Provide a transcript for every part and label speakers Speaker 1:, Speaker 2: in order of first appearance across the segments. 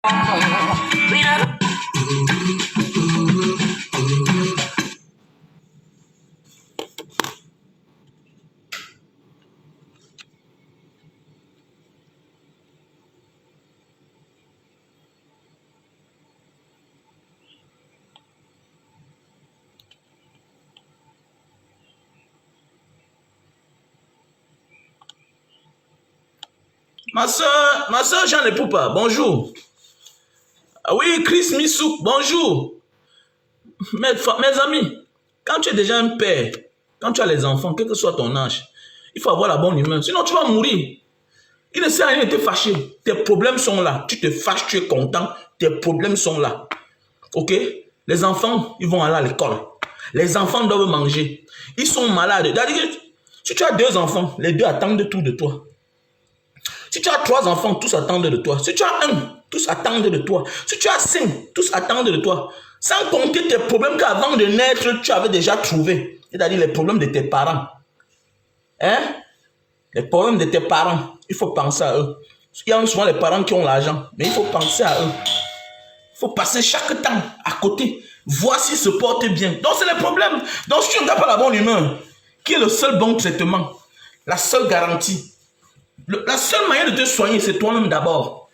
Speaker 1: Ma soeur Jean Le Poupa, bonjour. Ah oui, Chris Missouk, bonjour. Mes amis, quand tu es déjà un père, quand tu as les enfants, quel que soit ton âge, il faut avoir la bonne humeur, sinon tu vas mourir. Il ne sert à rien de te fâcher. Tes problèmes sont là. Tu te fâches, tu es content, tes problèmes sont là. Ok? Les enfants, ils vont aller à l'école. Les enfants doivent manger. Ils sont malades. Si tu as 2 enfants, les 2 attendent tout de toi. Si tu as 3 enfants, tous attendent de toi. Si tu as 1, tous attendent de toi. Si tu as 5, tous attendent de toi. Sans compter tes problèmes qu'avant de naître, tu avais déjà trouvés. C'est-à-dire les problèmes de tes parents. Hein? Les problèmes de tes parents, il faut penser à eux. Il y a souvent les parents qui ont l'argent, mais il faut penser à eux. Il faut passer chaque temps à côté, voir s'ils se portent bien. Donc c'est le problème. Donc si tu n'as pas la bonne humeur, qui est le seul bon traitement, la seule garantie, la seule manière de te soigner, c'est toi-même d'abord.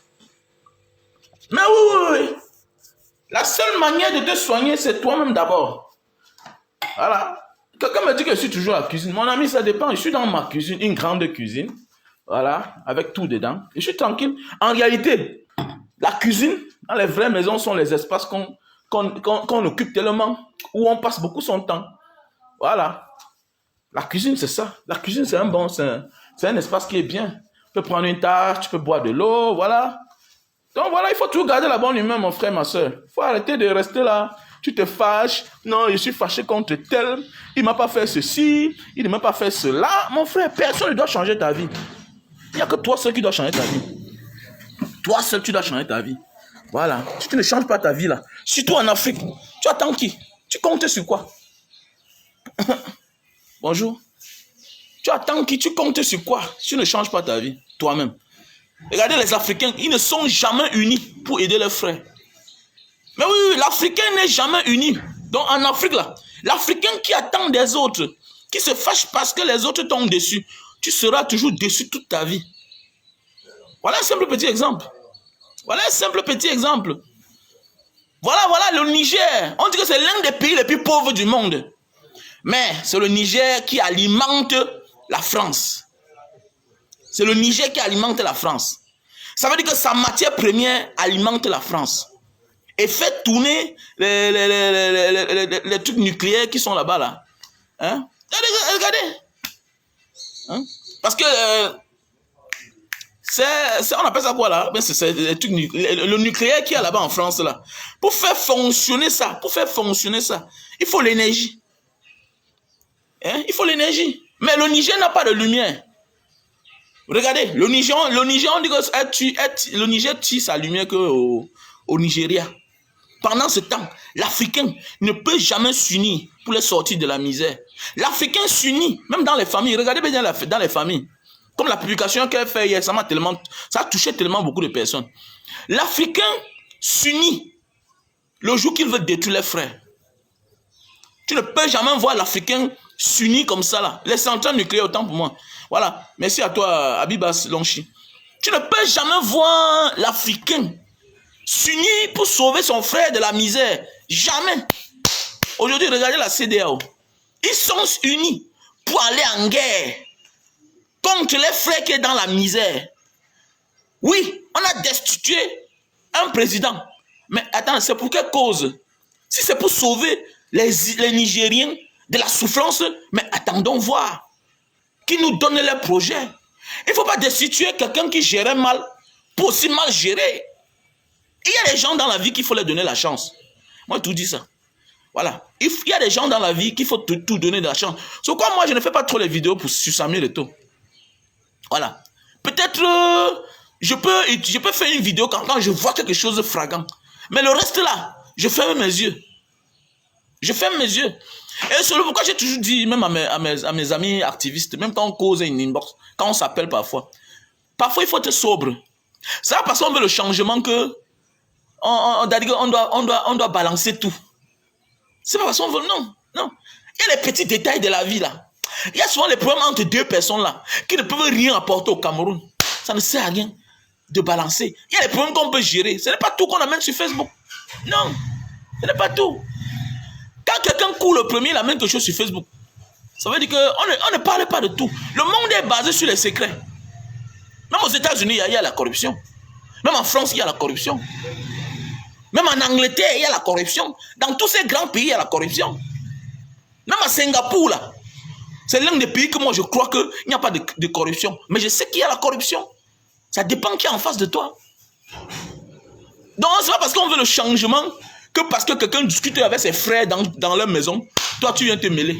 Speaker 1: Mais oui. La seule manière de te soigner, c'est toi-même d'abord. Voilà. Quelqu'un me dit que je suis toujours à la cuisine. Mon ami, ça dépend. Je suis dans ma cuisine, une grande cuisine. Voilà, avec tout dedans. Et je suis tranquille. En réalité, la cuisine, dans les vraies maisons, sont les espaces qu'on occupe tellement, où on passe beaucoup son temps. Voilà. La cuisine, c'est ça. La cuisine, c'est un espace qui est bien. Tu peux prendre une tasse, tu peux boire de l'eau, voilà. Donc voilà, il faut toujours garder la bonne humeur, mon frère, ma soeur. Il faut arrêter de rester là. Tu te fâches. Non, je suis fâché contre tel. Il ne m'a pas fait ceci. Il ne m'a pas fait cela. Mon frère, personne ne doit changer ta vie. Il n'y a que toi seul qui dois changer ta vie. Toi seul, tu dois changer ta vie. Voilà. Si tu ne changes pas ta vie là, surtout en Afrique, tu attends qui? Tu comptes sur quoi? Bonjour. Tu attends qui? Tu comptes sur quoi? Si tu ne changes pas ta vie, toi-même. Regardez les Africains, ils ne sont jamais unis pour aider leurs frères. Mais oui, l'Africain n'est jamais uni. Donc en Afrique là, l'Africain qui attend des autres, qui se fâche parce que les autres tombent dessus, tu seras toujours déçu toute ta vie. Voilà un simple petit exemple. Voilà, le Niger. On dit que c'est l'un des pays les plus pauvres du monde. Mais c'est le Niger qui alimente la France. C'est le Niger qui alimente la France. Ça veut dire que sa matière première alimente la France. Et fait tourner les trucs nucléaires qui sont là-bas. Là. Hein? Regardez. Hein? Parce que on appelle ça quoi là? C'est le nucléaire qui est là-bas en France. Là. Pour faire fonctionner ça, il faut l'énergie. Hein? Il faut l'énergie. Mais le Niger n'a pas de lumière. Regardez, le Niger, on dit que le Niger tire sa lumière qu'au Nigeria. Pendant ce temps, l'Africain ne peut jamais s'unir pour les sortir de la misère. L'Africain s'unit, même dans les familles. Regardez bien dans les familles. Comme la publication qu'elle fait hier, ça a touché tellement beaucoup de personnes. L'Africain s'unit le jour qu'il veut détruire les frères. Tu ne peux jamais voir l'Africain s'unir comme ça là. Les centrales nucléaires, autant pour moi. Voilà. Merci à toi, Abibas Lonchi. Tu ne peux jamais voir l'Africain s'unir pour sauver son frère de la misère. Jamais. Aujourd'hui, regardez la CEDEAO. Ils sont unis pour aller en guerre contre les frères qui sont dans la misère. Oui, on a destitué un président. Mais attends, c'est pour quelle cause? Si c'est pour sauver les Nigériens de la souffrance, mais attendons voir. Qui nous donne les projets. Il ne faut pas destituer quelqu'un qui gérait mal pour aussi mal gérer. Il y a des gens dans la vie qu'il faut leur donner la chance. Moi, je tout dis ça. Voilà. Il y a des gens dans la vie qu'il faut tout donner de la chance. C'est pourquoi moi, je ne fais pas trop les vidéos sur Samuel Eto'o. Voilà. Peut-être, je peux faire une vidéo quand je vois quelque chose de flagrant. Mais le reste là, je ferme mes yeux. Je ferme mes yeux. Et c'est pourquoi j'ai toujours dit, même à mes amis activistes, même quand on cause une inbox, quand on s'appelle parfois il faut être sobre. C'est parce qu'on veut le changement que on doit balancer tout. C'est pas parce qu'on veut, non, non. Il y a les petits détails de la vie là. Il y a souvent les problèmes entre deux personnes là qui ne peuvent rien apporter au Cameroun. Ça ne sert à rien de balancer. Il y a les problèmes qu'on peut gérer. Ce n'est pas tout qu'on amène sur Facebook. Non, ce n'est pas tout. Quand quelqu'un court le premier, il amène quelque chose sur Facebook. Ça veut dire qu'on ne parle pas de tout. Le monde est basé sur les secrets. Même aux États-Unis, il y a la corruption. Même en France, il y a la corruption. Même en Angleterre, il y a la corruption. Dans tous ces grands pays, il y a la corruption. Même à Singapour, là, c'est l'un des pays que moi, je crois qu'il n'y a pas de corruption. Mais je sais qu'il y a la corruption. Ça dépend qui est en face de toi. Donc, c'est pas parce qu'on veut le changement que parce que quelqu'un discute avec ses frères dans leur maison, toi, tu viens te mêler.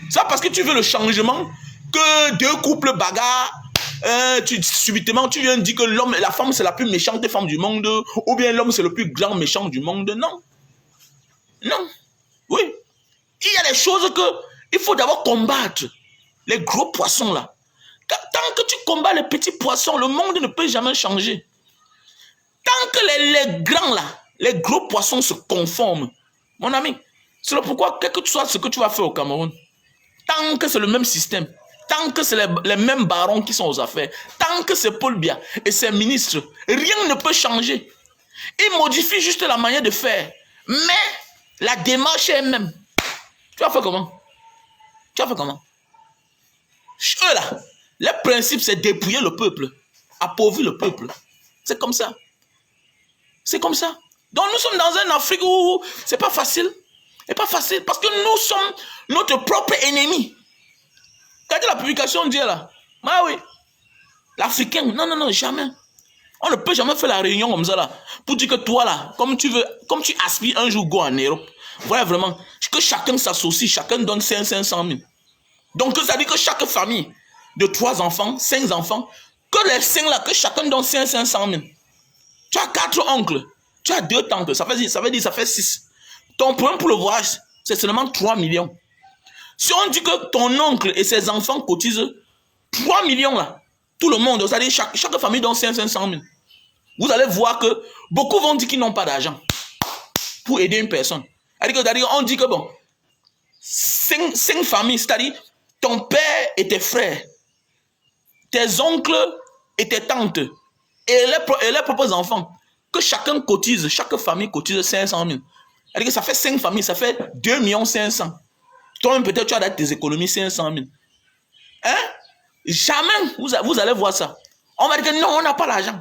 Speaker 1: C'est pas parce que tu veux le changement que deux couples bagarrent, subitement, tu viens dire que la femme, c'est la plus méchante femme du monde, ou bien l'homme, c'est le plus grand méchant du monde. Non. Non. Oui. Il y a des choses qu'il faut d'abord combattre. Les gros poissons, là. Tant que tu combats les petits poissons, le monde ne peut jamais changer. Tant que les grands, là, les gros poissons se conforment, mon ami, c'est pourquoi, quel que soit ce que tu vas faire au Cameroun, tant que c'est le même système, tant que c'est les mêmes barons qui sont aux affaires, tant que c'est Paul Biya et ses ministres, rien ne peut changer. Ils modifient juste la manière de faire. Mais la démarche est même. Tu vas faire comment? Tu vas faire comment? Eux là, le principe c'est dépouiller le peuple, appauvrir le peuple. C'est comme ça. C'est comme ça. Donc nous sommes dans un Afrique où c'est pas facile. C'est pas facile parce que nous sommes notre propre ennemi. Regardez la publication d'hier là. Ah oui. L'Africain, non, jamais. On ne peut jamais faire la réunion comme ça là. Pour dire que toi là, comme tu aspires un jour go en Europe. Voilà vraiment, que chacun s'associe, chacun donne 500 000. Donc ça dit que chaque famille de 3 enfants, 5 enfants, que les 5 là, que chacun donne 500 000. Tu as 4 oncles, tu as 2 tantes, ça fait 6. Ton problème pour le voyage, c'est seulement 3 millions. Si on dit que ton oncle et ses enfants cotisent 3 millions là, tout le monde, c'est-à-dire chaque famille donne 500 000. Vous allez voir que beaucoup vont dire qu'ils n'ont pas d'argent pour aider une personne. C'est-à-dire, on dit que bon, 5 familles, c'est-à-dire ton père et tes frères, tes oncles et tes tantes, et les propres enfants, que chacun cotise, chaque famille cotise 500 000. C'est-à-dire que ça fait 5 familles, ça fait 2 500 000. Toi-même, peut-être, tu as tes économies 500 000. Hein? Jamais vous allez voir ça. On va dire que non, on n'a pas l'argent.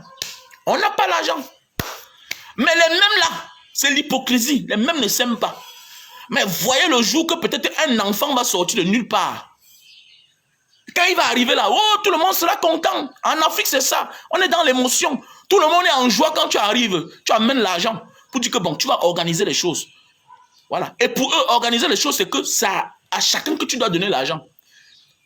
Speaker 1: On n'a pas l'argent. Mais les mêmes là, c'est l'hypocrisie. Les mêmes ne s'aiment pas. Mais voyez le jour que peut-être un enfant va sortir de nulle part. Quand il va arriver là, oh, tout le monde sera content. En Afrique, c'est ça. On est dans l'émotion. Tout le monde est en joie quand tu arrives. Tu amènes l'argent pour dire que bon, tu vas organiser les choses. Voilà. Et pour eux, organiser les choses, c'est que ça, à chacun que tu dois donner l'argent.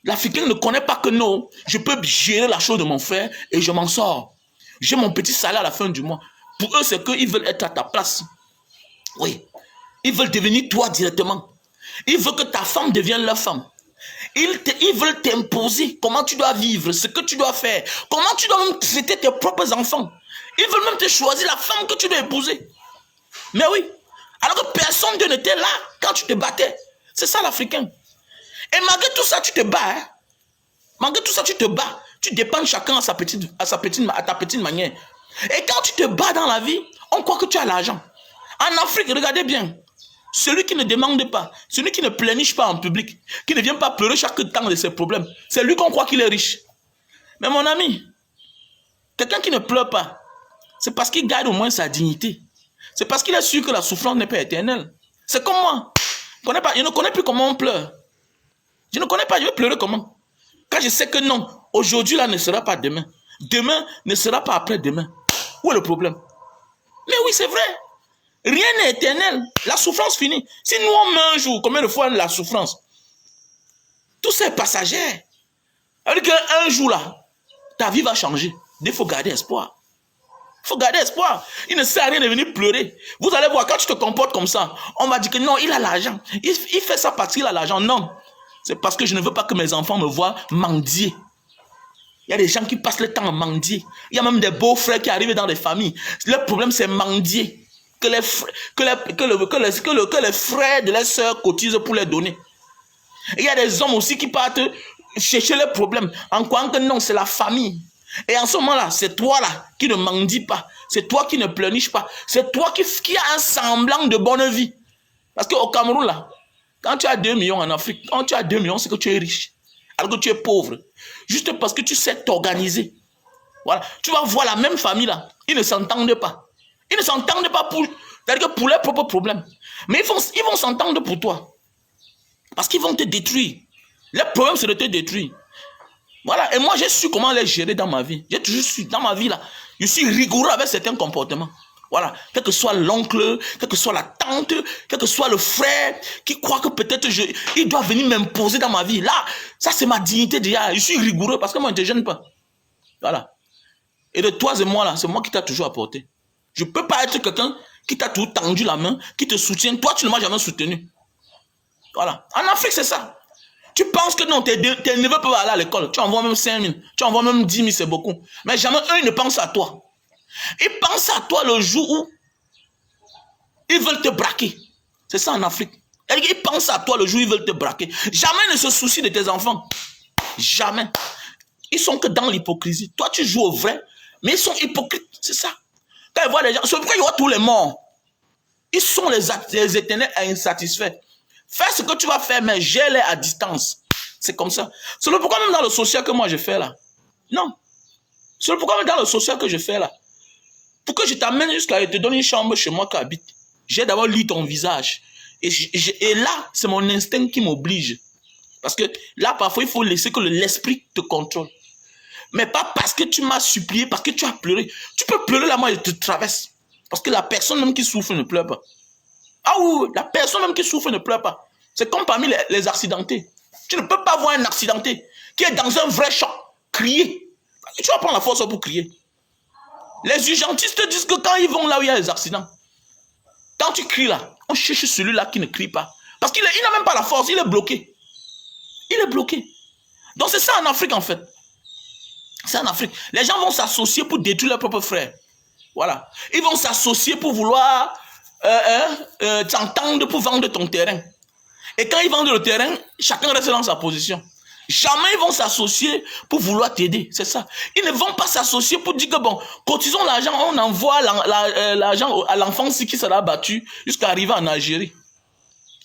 Speaker 1: L'Africain ne connaît pas que non, je peux gérer la chose de mon frère et je m'en sors. J'ai mon petit salaire à la fin du mois. Pour eux, c'est qu'ils veulent être à ta place. Oui. Ils veulent devenir toi directement. Ils veulent que ta femme devienne leur femme. Ils veulent t'imposer comment tu dois vivre, ce que tu dois faire, comment tu dois même traiter tes propres enfants. Ils veulent même te choisir la femme que tu dois épouser. Mais oui. Alors que personne n'était là quand tu te battais. C'est ça l'Africain. Et malgré tout ça, tu te bats. Hein? Malgré tout ça, tu te bats. Tu dépends chacun à ta petite manière. Et quand tu te bats dans la vie, on croit que tu as l'argent. En Afrique, regardez bien. Celui qui ne demande pas, celui qui ne pleurniche pas en public, qui ne vient pas pleurer chaque temps de ses problèmes, c'est lui qu'on croit qu'il est riche. Mais mon ami, quelqu'un qui ne pleure pas, c'est parce qu'il garde au moins sa dignité. C'est parce qu'il est sûr que la souffrance n'est pas éternelle. C'est comme moi. Je ne connais plus comment on pleure. Je ne connais pas, je vais pleurer comment? Quand je sais que non, aujourd'hui là ne sera pas demain. Demain ne sera pas après-demain. Où est le problème? Mais oui, c'est vrai. Rien n'est éternel. La souffrance finit. Si nous on meurt un jour, combien de fois la souffrance? Tout ça est passager. C'est-à-dire qu'un jour là, ta vie va changer. Il faut garder espoir. Il faut garder espoir. Il ne sert à rien de venir pleurer. Vous allez voir, quand tu te comportes comme ça, on va dire que non, il a l'argent. Il fait ça parce qu'il a l'argent. Non. C'est parce que je ne veux pas que mes enfants me voient mendier. Il y a des gens qui passent le temps à mendier. Il y a même des beaux frères qui arrivent dans des familles. Le problème, c'est mendier. que les frères de leurs sœurs cotisent pour les donner. Et il y a des hommes aussi qui partent chercher les problèmes en croyant que non, c'est la famille. Et en ce moment-là, c'est toi là qui ne mendie pas. C'est toi qui ne pleurniches pas. C'est toi qui as un semblant de bonne vie. Parce qu'au Cameroun là, quand tu as 2 millions en Afrique, quand tu as 2 millions, c'est que tu es riche. Alors que tu es pauvre. Juste parce que tu sais t'organiser. Voilà. Tu vas voir la même famille là. Ils ne s'entendent pas. Ils ne s'entendent pas pour leurs propres problèmes. Mais ils vont s'entendre pour toi. Parce qu'ils vont te détruire. Le problème, c'est de te détruire. Voilà. Et moi, j'ai su comment les gérer dans ma vie. J'ai toujours su, dans ma vie là, je suis rigoureux avec certains comportements. Voilà, quel que soit l'oncle, quelle que soit la tante, quel que soit le frère, qui croit que peut-être il doit venir m'imposer dans ma vie. Là, ça c'est ma dignité déjà. Je suis rigoureux parce que moi, je ne te gêne pas. Voilà. Et de toi et moi là, c'est moi qui t'a toujours apporté. Je ne peux pas être quelqu'un qui t'a toujours tendu la main, qui te soutient. Toi, tu ne m'as jamais soutenu. Voilà. En Afrique, c'est ça. Tu penses que non, tes neveux peuvent aller à l'école. Tu envoies même 5 000, tu envoies même 10 000, c'est beaucoup. Mais jamais eux, ils ne pensent à toi. Ils pensent à toi le jour où ils veulent te braquer. C'est ça en Afrique. Ils pensent à toi le jour où ils veulent te braquer. Jamais ils ne se soucient de tes enfants. Jamais. Ils sont que dans l'hypocrisie. Toi, tu joues au vrai, mais ils sont hypocrites. C'est ça. Quand ils voient les gens, c'est pourquoi ils voient tous les morts. Ils sont les éternels insatisfaits. Fais ce que tu vas faire, mais gère-les à distance. C'est comme ça. C'est le pourquoi même dans le social que moi je fais là. Non. C'est le pourquoi même dans le social que je fais là. Pour que je t'amène jusqu'à te donner une chambre chez moi qui habite. J'ai d'abord lu ton visage. Et là, c'est mon instinct qui m'oblige. Parce que là, parfois, il faut laisser que l'esprit te contrôle. Mais pas parce que tu m'as supplié, parce que tu as pleuré. Tu peux pleurer là, moi, je te traverse. Parce que la personne même qui souffre ne pleure pas. Ah oui, la personne même qui souffre ne pleure pas. C'est comme parmi les accidentés. Tu ne peux pas voir un accidenté qui est dans un vrai choc, crier. Tu vas prendre la force pour crier. Les urgentistes disent que quand ils vont là où il y a des accidents, quand tu cries là, on cherche celui-là qui ne crie pas. Parce qu'il n'a même pas la force, il est bloqué. Il est bloqué. Donc c'est ça en Afrique en fait. C'est en Afrique. Les gens vont s'associer pour détruire leurs propres frères. Voilà. Ils vont s'associer pour vouloir t'entendre pour vendre ton terrain. Et quand ils vendent le terrain, chacun reste dans sa position. Jamais ils vont s'associer pour vouloir t'aider. C'est ça. Ils ne vont pas s'associer pour dire que bon, cotisons l'argent, on envoie l'argent à l'enfant qui sera battu jusqu'à arriver en Algérie.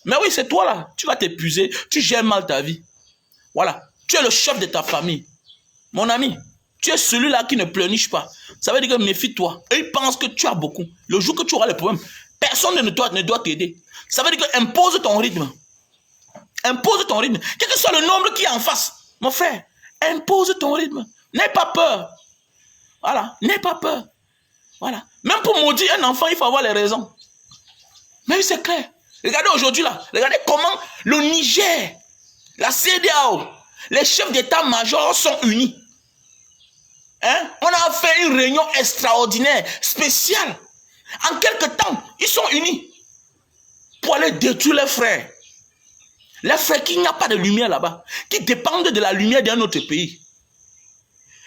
Speaker 1: Mais oui, c'est toi là. Tu vas t'épuiser. Tu gères mal ta vie. Voilà. Tu es le chef de ta famille. Mon ami, tu es celui-là qui ne pleurniche pas. Ça veut dire que méfie-toi. Et ils pensent que tu as beaucoup. Le jour que tu auras les problèmes, personne ne doit t'aider. Ça veut dire que impose ton rythme. Impose ton rythme. Quel que soit le nombre qui est en face, mon frère, impose ton rythme. N'aie pas peur. Voilà. N'aie pas peur. Voilà. Même pour maudire un enfant, il faut avoir les raisons. Mais oui, c'est clair. Regardez aujourd'hui là. Regardez comment le Niger, la CEDEAO, les chefs d'état-major sont unis. Hein? On a fait une réunion extraordinaire, spéciale. En quelques temps, ils sont unis pour aller détruire les frères. Les frères qui n'ont pas de lumière là-bas, qui dépendent de la lumière d'un autre pays.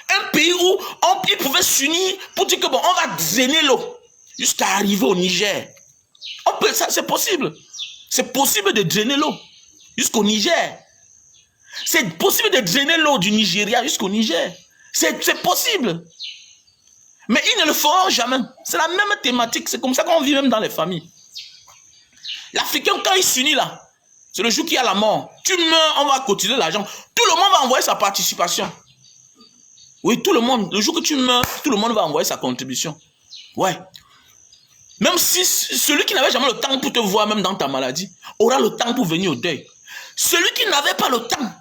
Speaker 1: Un pays où ils pouvaient s'unir pour dire que bon, on va drainer l'eau jusqu'à arriver au Niger. Ça, c'est possible. C'est possible de drainer l'eau jusqu'au Niger. C'est possible de drainer l'eau du Nigeria jusqu'au Niger. C'est possible. Mais ils ne le feront jamais. C'est la même thématique. C'est comme ça qu'on vit même dans les familles. L'Africain, quand il s'unit là, c'est le jour qu'il y a la mort. Tu meurs, on va cotiser l'argent. Tout le monde va envoyer sa participation. Oui, tout le monde. Le jour que tu meurs, tout le monde va envoyer sa contribution. Ouais. Même si celui qui n'avait jamais le temps pour te voir, même dans ta maladie, aura le temps pour venir au deuil. Celui qui n'avait pas le temps,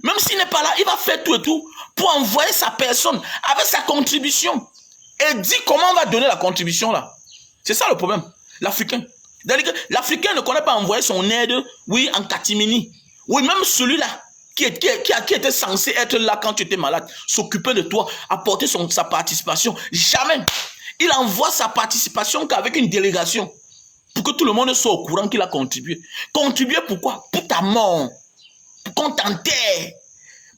Speaker 1: même s'il n'est pas là, il va faire tout et tout pour envoyer sa personne avec sa contribution. Et dit comment on va donner la contribution là. C'est ça le problème. L'Africain. L'Africain ne connaît pas envoyer son aide, oui, en catimini. Oui, même celui-là qui était censé être là quand tu étais malade, s'occuper de toi, apporter sa participation. Jamais. Il envoie sa participation qu'avec une délégation. Pour que tout le monde soit au courant qu'il a contribué. Contribuer pourquoi? Pour ta mort. Pour qu'on t'enterre.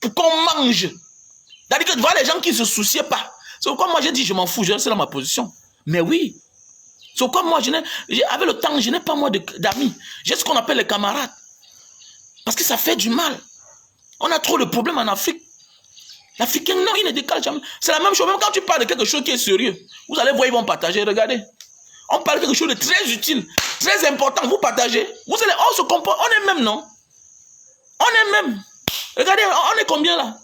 Speaker 1: Pour qu'on mange. C'est-à-dire que tu vois les gens qui ne se souciaient pas. C'est pourquoi moi j'ai dit je m'en fous, c'est là ma position. Mais oui. C'est pourquoi moi, avec le temps, je n'ai pas moi d'amis. J'ai ce qu'on appelle les camarades. Parce que ça fait du mal. On a trop de problèmes en Afrique. L'Africain, non, il ne décale jamais. C'est la même chose. Même quand tu parles de quelque chose qui est sérieux, vous allez voir, ils vont partager. Regardez. On parle de quelque chose de très utile, très important. Vous partagez. Vous allez, on se comporte. On est même, non? On est même. Regardez, on est combien là?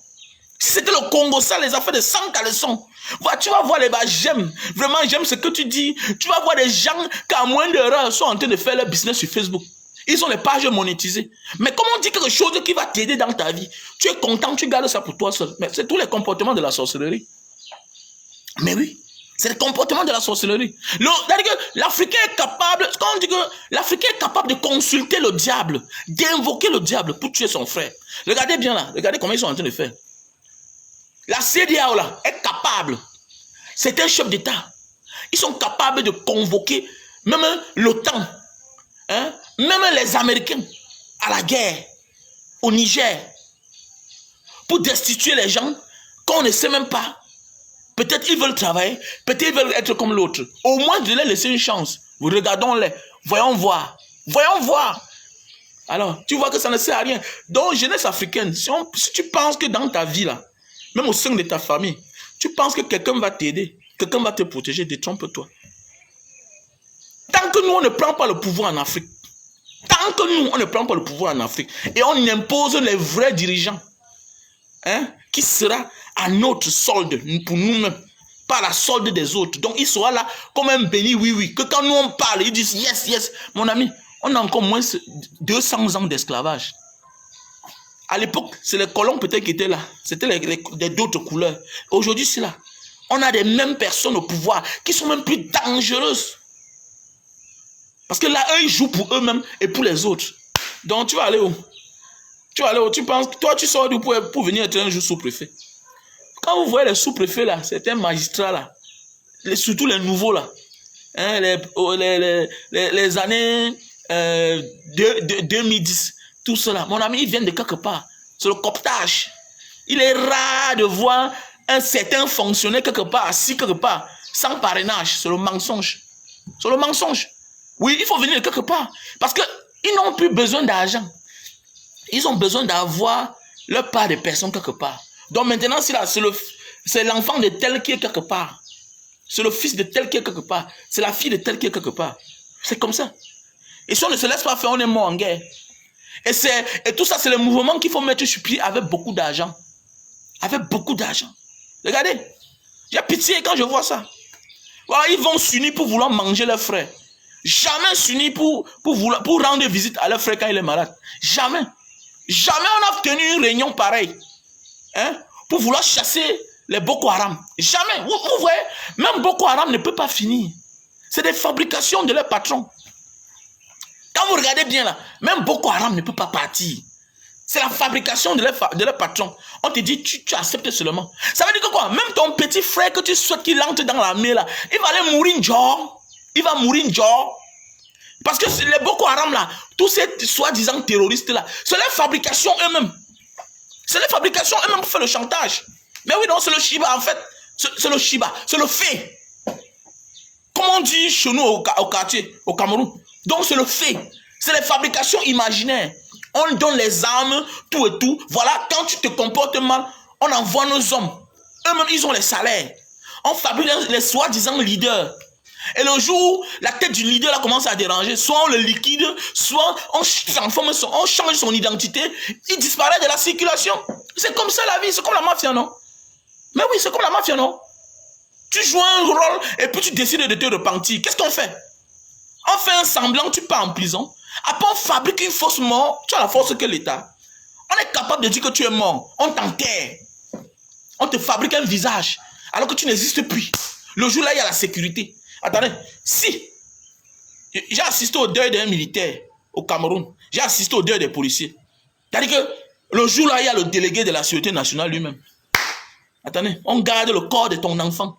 Speaker 1: Si c'était le Congo, ça, les affaires de 100 caleçons. Tu vas voir les bas, j'aime. Vraiment, j'aime ce que tu dis. Tu vas voir des gens qui, à moins d'heures, sont en train de faire leur business sur Facebook. Ils ont les pages monétisées. Mais comment on dit quelque chose qui va t'aider dans ta vie? Tu es content, tu gardes ça pour toi seul. Mais c'est tous les comportements de la sorcellerie. Mais oui, c'est le comportement de la sorcellerie. C'est-à-dire que l'Africain est capable, quand on dit que l'Africain est capable de consulter le diable, d'invoquer le diable pour tuer son frère. Regardez bien là, regardez comment ils sont en train de faire. La CEDEAO là est capable. C'est un chef d'État. Ils sont capables de convoquer même l'OTAN, hein, même les Américains à la guerre au Niger pour destituer les gens qu'on ne sait même pas. Peut-être ils veulent travailler, peut-être ils veulent être comme l'autre. Au moins de leur laisser une chance. Regardons-les, voyons voir. Voyons voir. Alors, tu vois que ça ne sert à rien. Donc, jeunesse africaine, si tu penses que dans ta vie là, même au sein de ta famille, tu penses que quelqu'un va t'aider, quelqu'un va te protéger, détrompe-toi. Tant que nous, on ne prend pas le pouvoir en Afrique, tant que nous, on ne prend pas le pouvoir en Afrique, et on impose les vrais dirigeants, hein, qui sera à notre solde pour nous-mêmes, pas la solde des autres. Donc, il sera là comme un béni, oui, oui. Que quand nous, on parle, ils disent, yes, yes. Mon ami, on a encore moins 200 ans d'esclavage. À l'époque, c'est les colons peut-être qui étaient là. C'était d'autres couleurs. Aujourd'hui, c'est là. On a des mêmes personnes au pouvoir qui sont même plus dangereuses. Parce que là, eux, ils jouent pour eux-mêmes et pour les autres. Donc, tu vas aller où? Tu vas aller où? Tu penses, toi, tu sors d'où pour venir être un jour sous-préfet. Quand vous voyez les sous-préfets là, certains magistrats là, surtout les nouveaux là, hein, les années 2010, tout cela, mon ami, ils viennent de quelque part. C'est le cooptage. Il est rare de voir un certain fonctionnaire quelque part, assis quelque part, sans parrainage. C'est le mensonge. C'est le mensonge. Oui, il faut venir de quelque part. Parce qu'ils n'ont plus besoin d'argent. Ils ont besoin d'avoir leur part de personnes quelque part. Donc maintenant, c'est l'enfant de tel qui est quelque part. C'est le fils de tel qui est quelque part. C'est la fille de tel qui est quelque part. C'est comme ça. Et si on ne se laisse pas faire, on est mort en guerre. Et tout ça, c'est le mouvement qu'il faut mettre sur pied avec beaucoup d'argent. Avec beaucoup d'argent. Regardez. J'ai pitié quand je vois ça. Voilà, ils vont s'unir pour vouloir manger leurs frères. Jamais s'unir pour rendre visite à leur frère quand il est malade. Jamais. Jamais on a tenu une réunion pareille. Hein, pour vouloir chasser les Boko Haram. Jamais. Vous voyez, même Boko Haram ne peut pas finir. C'est des fabrications de leurs patrons. Quand vous regardez bien là, même Boko Haram ne peut pas partir. C'est la fabrication de leur patron. On te dit, tu acceptes seulement. Ça veut dire que quoi? Même ton petit frère que tu souhaites qu'il entre dans l'armée là, il va aller mourir genre. Il va mourir genre. Parce que les Boko Haram là, tous ces soi-disant terroristes là, c'est leur fabrication eux-mêmes. C'est les fabrications eux-mêmes pour faire le chantage. Mais oui, non, c'est le Shiba en fait. C'est le Shiba, c'est le fait. Comme on dit chez nous au quartier, au Cameroun. Donc c'est le fait. C'est les fabrications imaginaires. On donne les armes, tout et tout. Voilà, quand tu te comportes mal, on envoie nos hommes. Eux-mêmes, ils ont les salaires. On fabrique les soi-disant leaders. Et le jour où la tête du leader là commence à déranger, soit on le liquide, soit on change son identité, il disparaît de la circulation. C'est comme ça la vie, c'est comme la mafia, non? Mais oui, c'est comme la mafia, non? Tu joues un rôle et puis tu décides de te repentir. Qu'est-ce qu'on fait? On fait un semblant, tu pars en prison. Après, on fabrique une fausse mort. Tu as la force que l'État. On est capable de dire que tu es mort. On t'enterre. On te fabrique un visage alors que tu n'existes plus. Le jour là, il y a la sécurité. Attendez, si j'ai assisté au deuil d'un militaire au Cameroun, j'ai assisté au deuil des policiers. C'est-à-dire que le jour là, il y a le délégué de la Sûreté nationale lui-même. Attendez, on garde le corps de ton enfant.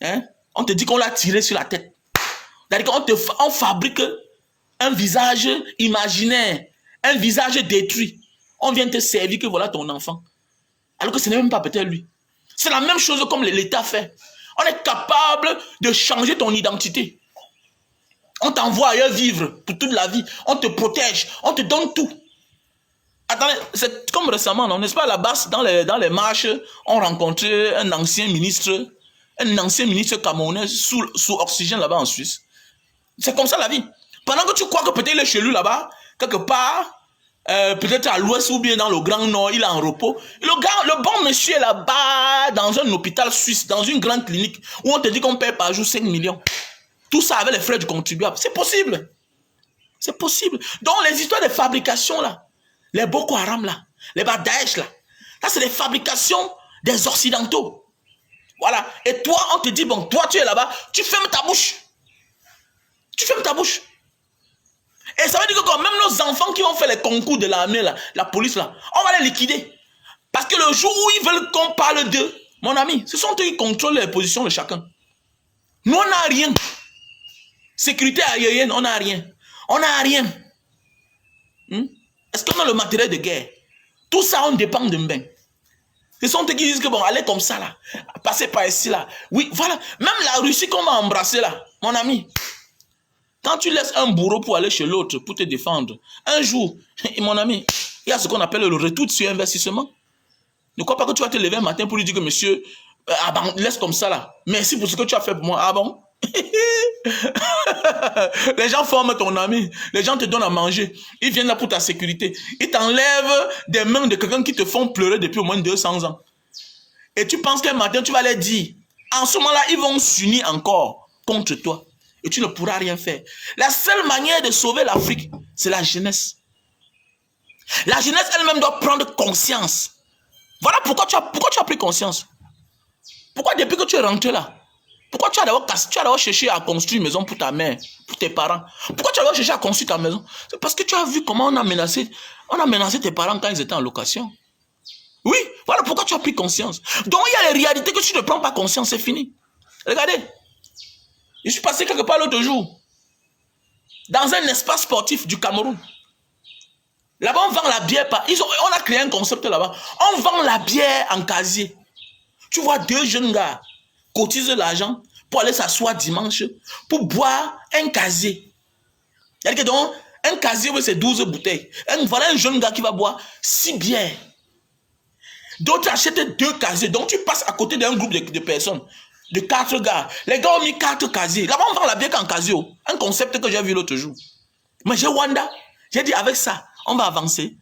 Speaker 1: Hein? On te dit qu'on l'a tiré sur la tête. C'est-à-dire qu'on fabrique un visage imaginaire, un visage détruit. On vient te servir que voilà ton enfant. Alors que ce n'est même pas peut-être lui. C'est la même chose comme l'État fait. On est capable de changer ton identité. On t'envoie ailleurs vivre pour toute la vie. On te protège. On te donne tout. Attendez, c'est comme récemment, non, n'est-ce pas, là-bas, dans les marches, on rencontrait un ancien ministre camerounais sous oxygène là-bas en Suisse. C'est comme ça la vie. Pendant que tu crois que peut-être il est chez lui là-bas, quelque part, peut-être à l'ouest ou bien dans le Grand Nord, il est en repos. Le bon monsieur est là-bas, dans un hôpital suisse, dans une grande clinique, où on te dit qu'on paye par jour 5 millions. Tout ça avec les frais du contribuable. C'est possible. C'est possible. Donc les histoires de fabrication là, les Boko Haram là, les Daesh là, c'est des fabrications des Occidentaux. Voilà. Et toi, on te dit, bon, toi tu es là-bas, tu fermes ta bouche. Tu fermes ta bouche. Et ça veut dire que quand même nos enfants qui vont faire les concours de l'armée là, la police là, on va les liquider. Parce que le jour où ils veulent qu'on parle d'eux, mon ami, ce sont eux qui contrôlent les positions de chacun. Nous, on n'a rien. Sécurité aérienne, on n'a rien. On n'a rien. Est-ce qu'on a le matériel de guerre? Tout ça, on dépend de Mbeng. Ce sont eux qui disent que bon, allez comme ça là, passez par ici là. Oui, voilà. Même la Russie qu'on va embrasser là, mon ami. Quand tu laisses un bourreau pour aller chez l'autre, pour te défendre, un jour, mon ami, il y a ce qu'on appelle le retour sur investissement. Ne crois pas que tu vas te lever un matin pour lui dire que monsieur, laisse comme ça là. Merci pour ce que tu as fait pour moi. Ah bon? Les gens forment ton ami, les gens te donnent à manger, ils viennent là pour ta sécurité, ils t'enlèvent des mains de quelqu'un qui te font pleurer depuis au moins 200 ans. Et tu penses qu'un matin tu vas leur dire, en ce moment-là, ils vont s'unir encore contre toi. Et tu ne pourras rien faire. La seule manière de sauver l'Afrique, c'est la jeunesse. La jeunesse elle-même doit prendre conscience. Voilà pourquoi tu as pris conscience. Pourquoi depuis que tu es rentré là, pourquoi tu as d'abord cherché à construire une maison pour ta mère, pour tes parents? Pourquoi tu as d'abord cherché à construire ta maison? C'est parce que tu as vu comment on a menacé tes parents quand ils étaient en location. Oui, voilà pourquoi tu as pris conscience. Donc il y a les réalités que tu ne prends pas conscience, c'est fini. Regardez. Je suis passé quelque part l'autre jour, dans un espace sportif du Cameroun. Là-bas, on vend la bière. On a créé un concept là-bas. On vend la bière en casier. Tu vois deux jeunes gars cotisent l'argent pour aller s'asseoir dimanche pour boire un casier. C'est-à-dire que donc, un casier, c'est 12 bouteilles. Voilà un jeune gars qui va boire 6 bières. D'autres achètent 2 casiers. Donc, tu passes à côté d'un groupe de personnes. De 4 gars. Les gars ont mis 4 casiers. Là-bas, on vend la bière en casier. Un concept que j'ai vu l'autre jour. Mais j'ai Wanda. J'ai dit, avec ça, on va avancer.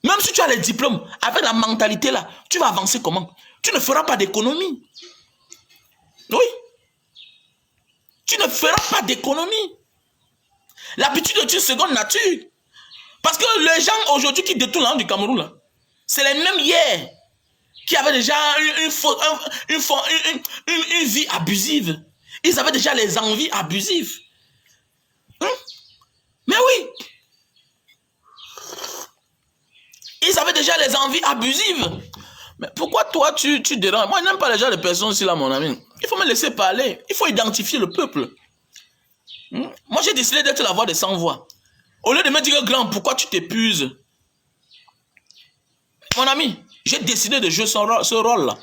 Speaker 1: Même si tu as les diplômes, avec la mentalité là, tu vas avancer comment? Tu ne feras pas d'économie. Oui. Tu ne feras pas d'économie. L'habitude est une seconde nature. Parce que les gens aujourd'hui qui détournent la langue du Cameroun, là, c'est les mêmes hier qui avaient déjà une vie abusive. Ils avaient déjà les envies abusives. Mais oui. Ils avaient déjà les envies abusives. Mais pourquoi toi, tu déranges? Moi, je n'aime pas les gens de personnes ici, là, mon ami. Il faut me laisser parler. Il faut identifier le peuple. Moi, j'ai décidé d'être la voix des sans-voix. Au lieu de me dire, grand, pourquoi tu t'épuises? Mon ami, j'ai décidé de jouer ce rôle-là.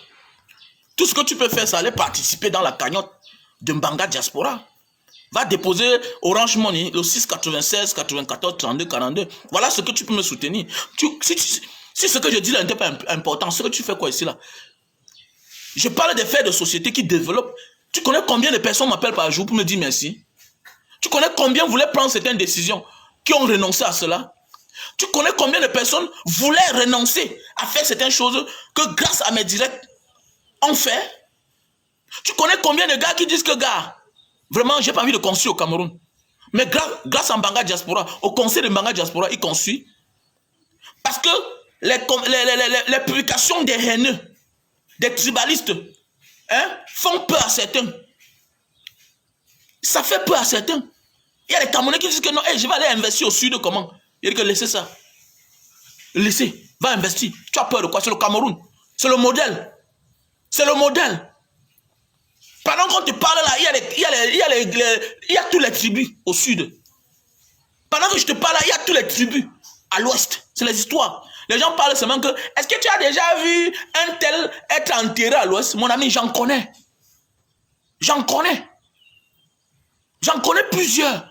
Speaker 1: Tout ce que tu peux faire, c'est aller participer dans la cagnotte de Mbanga Diaspora. Va déposer Orange Money, le 6 96 94 32 42. Voilà ce que tu peux me soutenir. Si ce que je dis là n'était pas important, ce que tu fais quoi ici là? Je parle des faits de société qui développent. Tu connais combien de personnes m'appellent par jour pour me dire merci? Tu connais combien voulaient prendre certaines décisions qui ont renoncé à cela? Tu connais combien de personnes voulaient renoncer à faire certaines choses que grâce à mes directs, on fait? Tu connais combien de gars qui disent que gars, vraiment, j'ai pas envie de construire au Cameroun. Mais grâce à Mbanga Diaspora, au conseil de Mbanga Diaspora, il construit. Parce que les publications des haineux, des tribalistes, font peur à certains. Ça fait peur à certains. Il y a des Camerounais qui disent que non, je vais aller investir au sud, comment? Il dit que laissez ça. Laissez, va investir. Tu as peur de quoi? C'est le Cameroun. C'est le modèle. C'est le modèle. Pendant qu'on te parle là, il y a tous les tribus au sud. Pendant que je te parle là, il y a tous les tribus à l'ouest. C'est les histoires. Les gens parlent seulement que, est-ce que tu as déjà vu un tel être enterré à l'ouest? Mon ami, j'en connais. J'en connais. J'en connais plusieurs.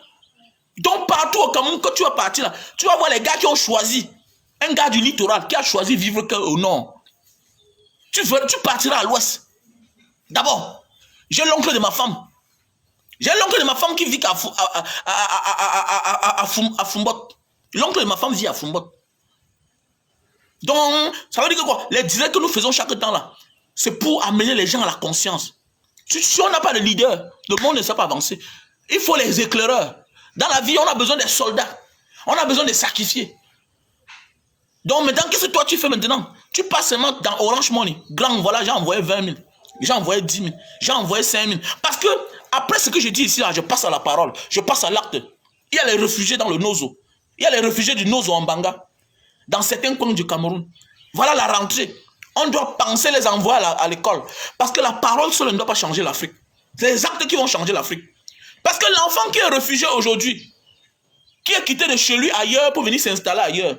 Speaker 1: Donc partout au Cameroun, quand tu vas partir là, tu vas voir les gars qui ont choisi. Un gars du littoral qui a choisi vivre au nord. Tu partiras à l'ouest. D'abord, j'ai l'oncle de ma femme. J'ai l'oncle de ma femme qui vit à Fumbot. L'oncle de ma femme vit à Fumbot. Donc, ça veut dire que quoi? Les directs que nous faisons chaque temps là, c'est pour amener les gens à la conscience. Si on n'a pas de leader, le monde ne sait pas avancer. Il faut les éclaireurs. Dans la vie, on a besoin des soldats. On a besoin de sacrifier. Donc maintenant, qu'est-ce que toi tu fais maintenant? Tu passes seulement dans Orange Money. Grand, voilà, j'ai envoyé 20 000. J'ai envoyé 10 000. J'ai envoyé 5 000. Parce que, après ce que je dis ici, là, je passe à la parole. Je passe à l'acte. Il y a les réfugiés dans le Nozo. Il y a les réfugiés du Nozo en Banga. Dans certains coins du Cameroun. Voilà la rentrée. On doit penser les envoyer à l'école. Parce que la parole seule ne doit pas changer l'Afrique. C'est les actes qui vont changer l'Afrique. Parce que l'enfant qui est réfugié aujourd'hui, qui est quitté de chez lui ailleurs pour venir s'installer ailleurs,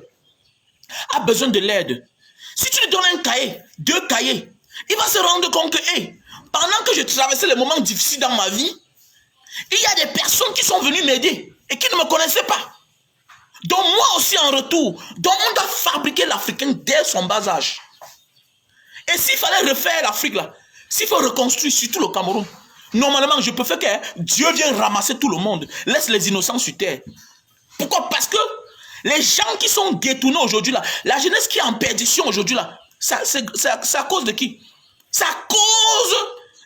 Speaker 1: a besoin de l'aide. Si tu lui donnes un cahier, 2 cahiers, il va se rendre compte que, hey, pendant que je traversais les moments difficiles dans ma vie, il y a des personnes qui sont venues m'aider et qui ne me connaissaient pas. Donc moi aussi en retour, donc on doit fabriquer l'Africain dès son bas âge. Et s'il fallait refaire l'Afrique là, s'il faut reconstruire surtout le Cameroun, normalement je peux faire que Dieu vienne ramasser tout le monde, laisse les innocents sur terre. Pourquoi? Parce que les gens qui sont détournés aujourd'hui là, la jeunesse qui est en perdition aujourd'hui là, c'est à cause de qui? C'est à cause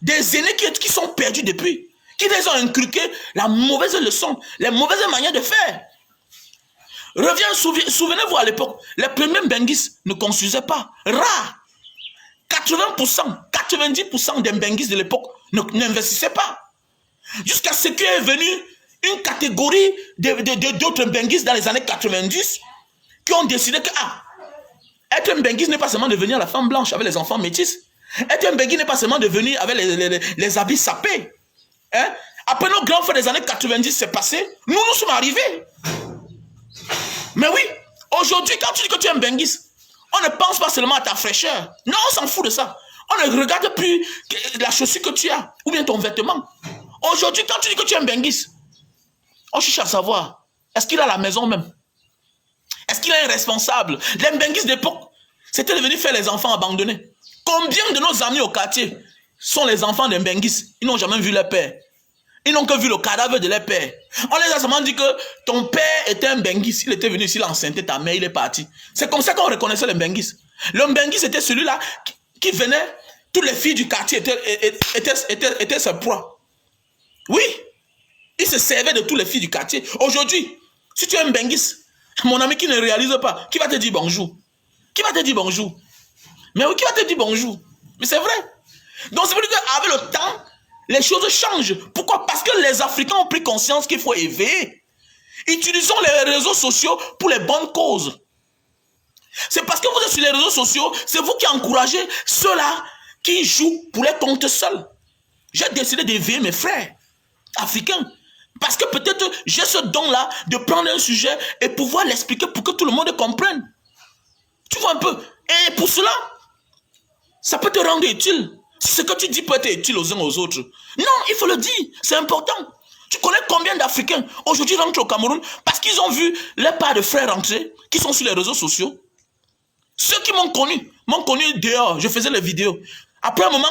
Speaker 1: des aînés qui sont perdus depuis, qui les ont inculqué la mauvaise leçon, les mauvaises manières de faire. Souvenez-vous à l'époque, les premiers Mbenguis ne construisaient pas. Rare. 80%, 90% des Mbenguis de l'époque n'investissaient pas. Jusqu'à ce qu'est venue une catégorie d'autres Mbenguis dans les années 90 qui ont décidé que être un Mbenguis n'est pas seulement de venir la femme blanche avec les enfants métis. Être un Mbenguis n'est pas seulement de venir avec les habits sapés. Hein? Après nos grands frères des années 90, c'est passé. Nous sommes arrivés. Mais oui, aujourd'hui, quand tu dis que tu es un Mbenguis, on ne pense pas seulement à ta fraîcheur. Non, on s'en fout de ça. On ne regarde plus la chaussure que tu as ou bien ton vêtement. Aujourd'hui, quand tu dis que tu es un Mbenguis, on cherche à savoir, est-ce qu'il a la maison même? Est-ce qu'il a un responsable? Les Mbenguis d'époque, c'était de venir faire les enfants abandonnés. Combien de nos amis au quartier sont les enfants des Mbenguis? Ils n'ont jamais vu leur père. Ils n'ont que vu le cadavre de leur père. On les a seulement dit que ton père était un Mbenguis. Il était venu ici, il a enceinté ta mère, il est parti. C'est comme ça qu'on reconnaissait les Mbenguis. Le Mbenguis était celui-là qui venait, toutes les filles du quartier étaient sa proie. Oui, il se servait de toutes les filles du quartier. Aujourd'hui, si tu es un Mbenguis, mon ami qui ne réalise pas, qui va te dire bonjour? Qui va te dire bonjour? Mais oui, qui va te dire bonjour? Mais c'est vrai. Donc c'est pour dire qu'avec le temps, les choses changent. Pourquoi? Parce que les Africains ont pris conscience qu'il faut éveiller. Utilisons les réseaux sociaux pour les bonnes causes. C'est parce que vous êtes sur les réseaux sociaux, c'est vous qui encouragez ceux-là qui jouent pour les comptes seuls. J'ai décidé d'éveiller mes frères africains. Parce que peut-être j'ai ce don-là de prendre un sujet et pouvoir l'expliquer pour que tout le monde comprenne. Tu vois un peu? Et pour cela, ça peut te rendre utile. Si ce que tu dis peut être utile aux uns aux autres. Non, il faut le dire. C'est important. Tu connais combien d'Africains aujourd'hui rentrent au Cameroun parce qu'ils ont vu leurs pères de frères rentrer, qui sont sur les réseaux sociaux. Ceux qui m'ont connu dehors. Je faisais les vidéos. Après un moment,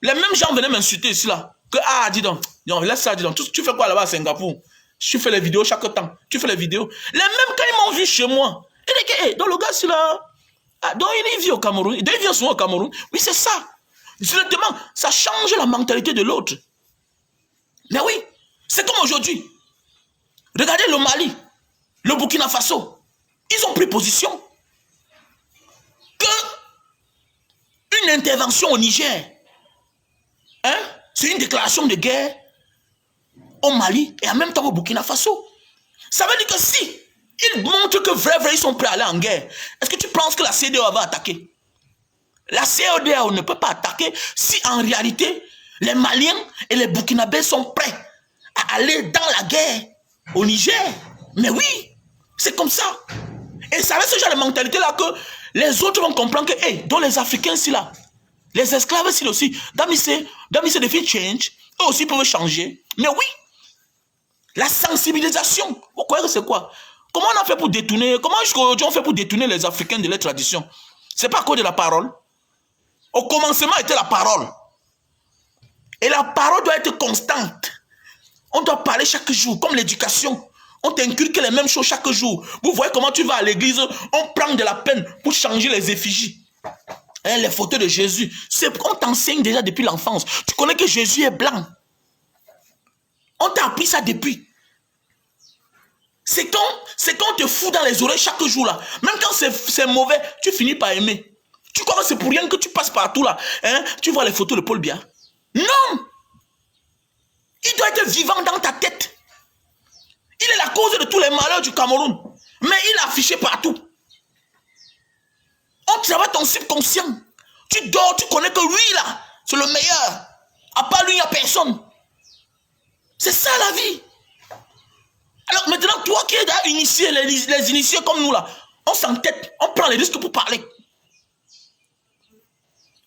Speaker 1: les mêmes gens venaient m'insulter ici là. Que dis donc, laisse ça, dis donc. Tu fais quoi là-bas à Singapour? Tu fais les vidéos chaque temps. Tu fais les vidéos. Les mêmes quand ils m'ont vu chez moi. Ils disent que, donc le gars c'est là. Donc il vit au Cameroun. Il vient souvent au Cameroun. Oui, c'est ça. Directement, ça change la mentalité de l'autre. Mais oui, c'est comme aujourd'hui. Regardez le Mali, le Burkina Faso. Ils ont pris position que une intervention au Niger, c'est une déclaration de guerre au Mali et en même temps au Burkina Faso. Ça veut dire que si ils montrent que vrai, ils sont prêts à aller en guerre, est-ce que tu penses que la CEDEAO va attaquer? La CEDEAO ne peut pas attaquer si en réalité les Maliens et les Burkinabés sont prêts à aller dans la guerre au Niger. Mais oui, c'est comme ça. Et c'est avec ce genre de mentalité-là que les autres vont comprendre que, hey, dans les Africains ici, là, les esclaves ici aussi, dans ce défi change, eux aussi peuvent changer. Mais oui, la sensibilisation, vous croyez que c'est quoi? Comment on a fait pour détourner, comment jusqu'aujourd'hui on fait pour détourner les Africains de leur tradition? C'est pas à cause de la parole. Au commencement était la parole. Et la parole doit être constante. On doit parler chaque jour, comme l'éducation. On t'inculque les mêmes choses chaque jour. Vous voyez comment tu vas à l'église, on prend de la peine pour changer les effigies. Hein, les photos de Jésus. On t'enseigne déjà depuis l'enfance. Tu connais que Jésus est blanc. On t'a appris ça depuis. C'est quand on te fout dans les oreilles chaque jour là. Même quand c'est mauvais, tu finis par aimer. Tu crois que c'est pour rien que tu passes partout là. Hein? Tu vois les photos de Paul Biya. Non! Il doit être vivant dans ta tête. Il est la cause de tous les malheurs du Cameroun. Mais il est affiché partout. On travaille ton subconscient. Tu dors, tu connais que lui là, c'est le meilleur. À part lui, il n'y a personne. C'est ça la vie. Alors maintenant, toi qui es initié, les initiés comme nous là, on s'entête, on prend les risques pour parler.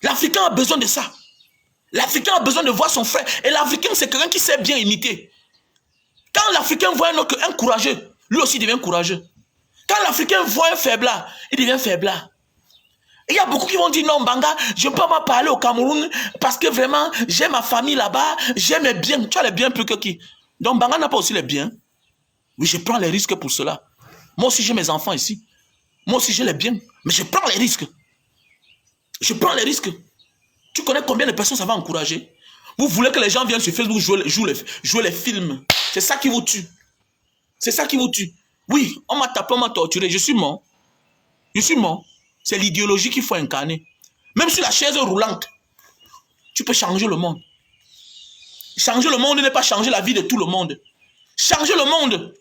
Speaker 1: L'Africain a besoin de ça. L'Africain a besoin de voir son frère. Et l'Africain, c'est quelqu'un qui sait bien imiter. Quand l'Africain voit un courageux, lui aussi devient courageux. Quand l'Africain voit un faiblard, il devient faiblard. Il y a beaucoup qui vont dire non, Banga, je ne peux pas parler au Cameroun parce que vraiment, j'ai ma famille là-bas, j'ai mes biens. Tu as les biens plus que qui? Donc Banga n'a pas aussi les biens. Oui, je prends les risques pour cela. Moi aussi, j'ai mes enfants ici. Moi aussi, j'ai les biens. Mais je prends les risques. Je prends les risques. Tu connais combien de personnes ça va encourager? Vous voulez que les gens viennent sur Facebook jouer les films. C'est ça qui vous tue. C'est ça qui vous tue. Oui, on m'a tapé, on m'a torturé. Je suis mort. Je suis mort. C'est l'idéologie qu'il faut incarner. Même sur la chaise roulante, tu peux changer le monde. Changer le monde n'est pas changer la vie de tout le monde. Changer le monde,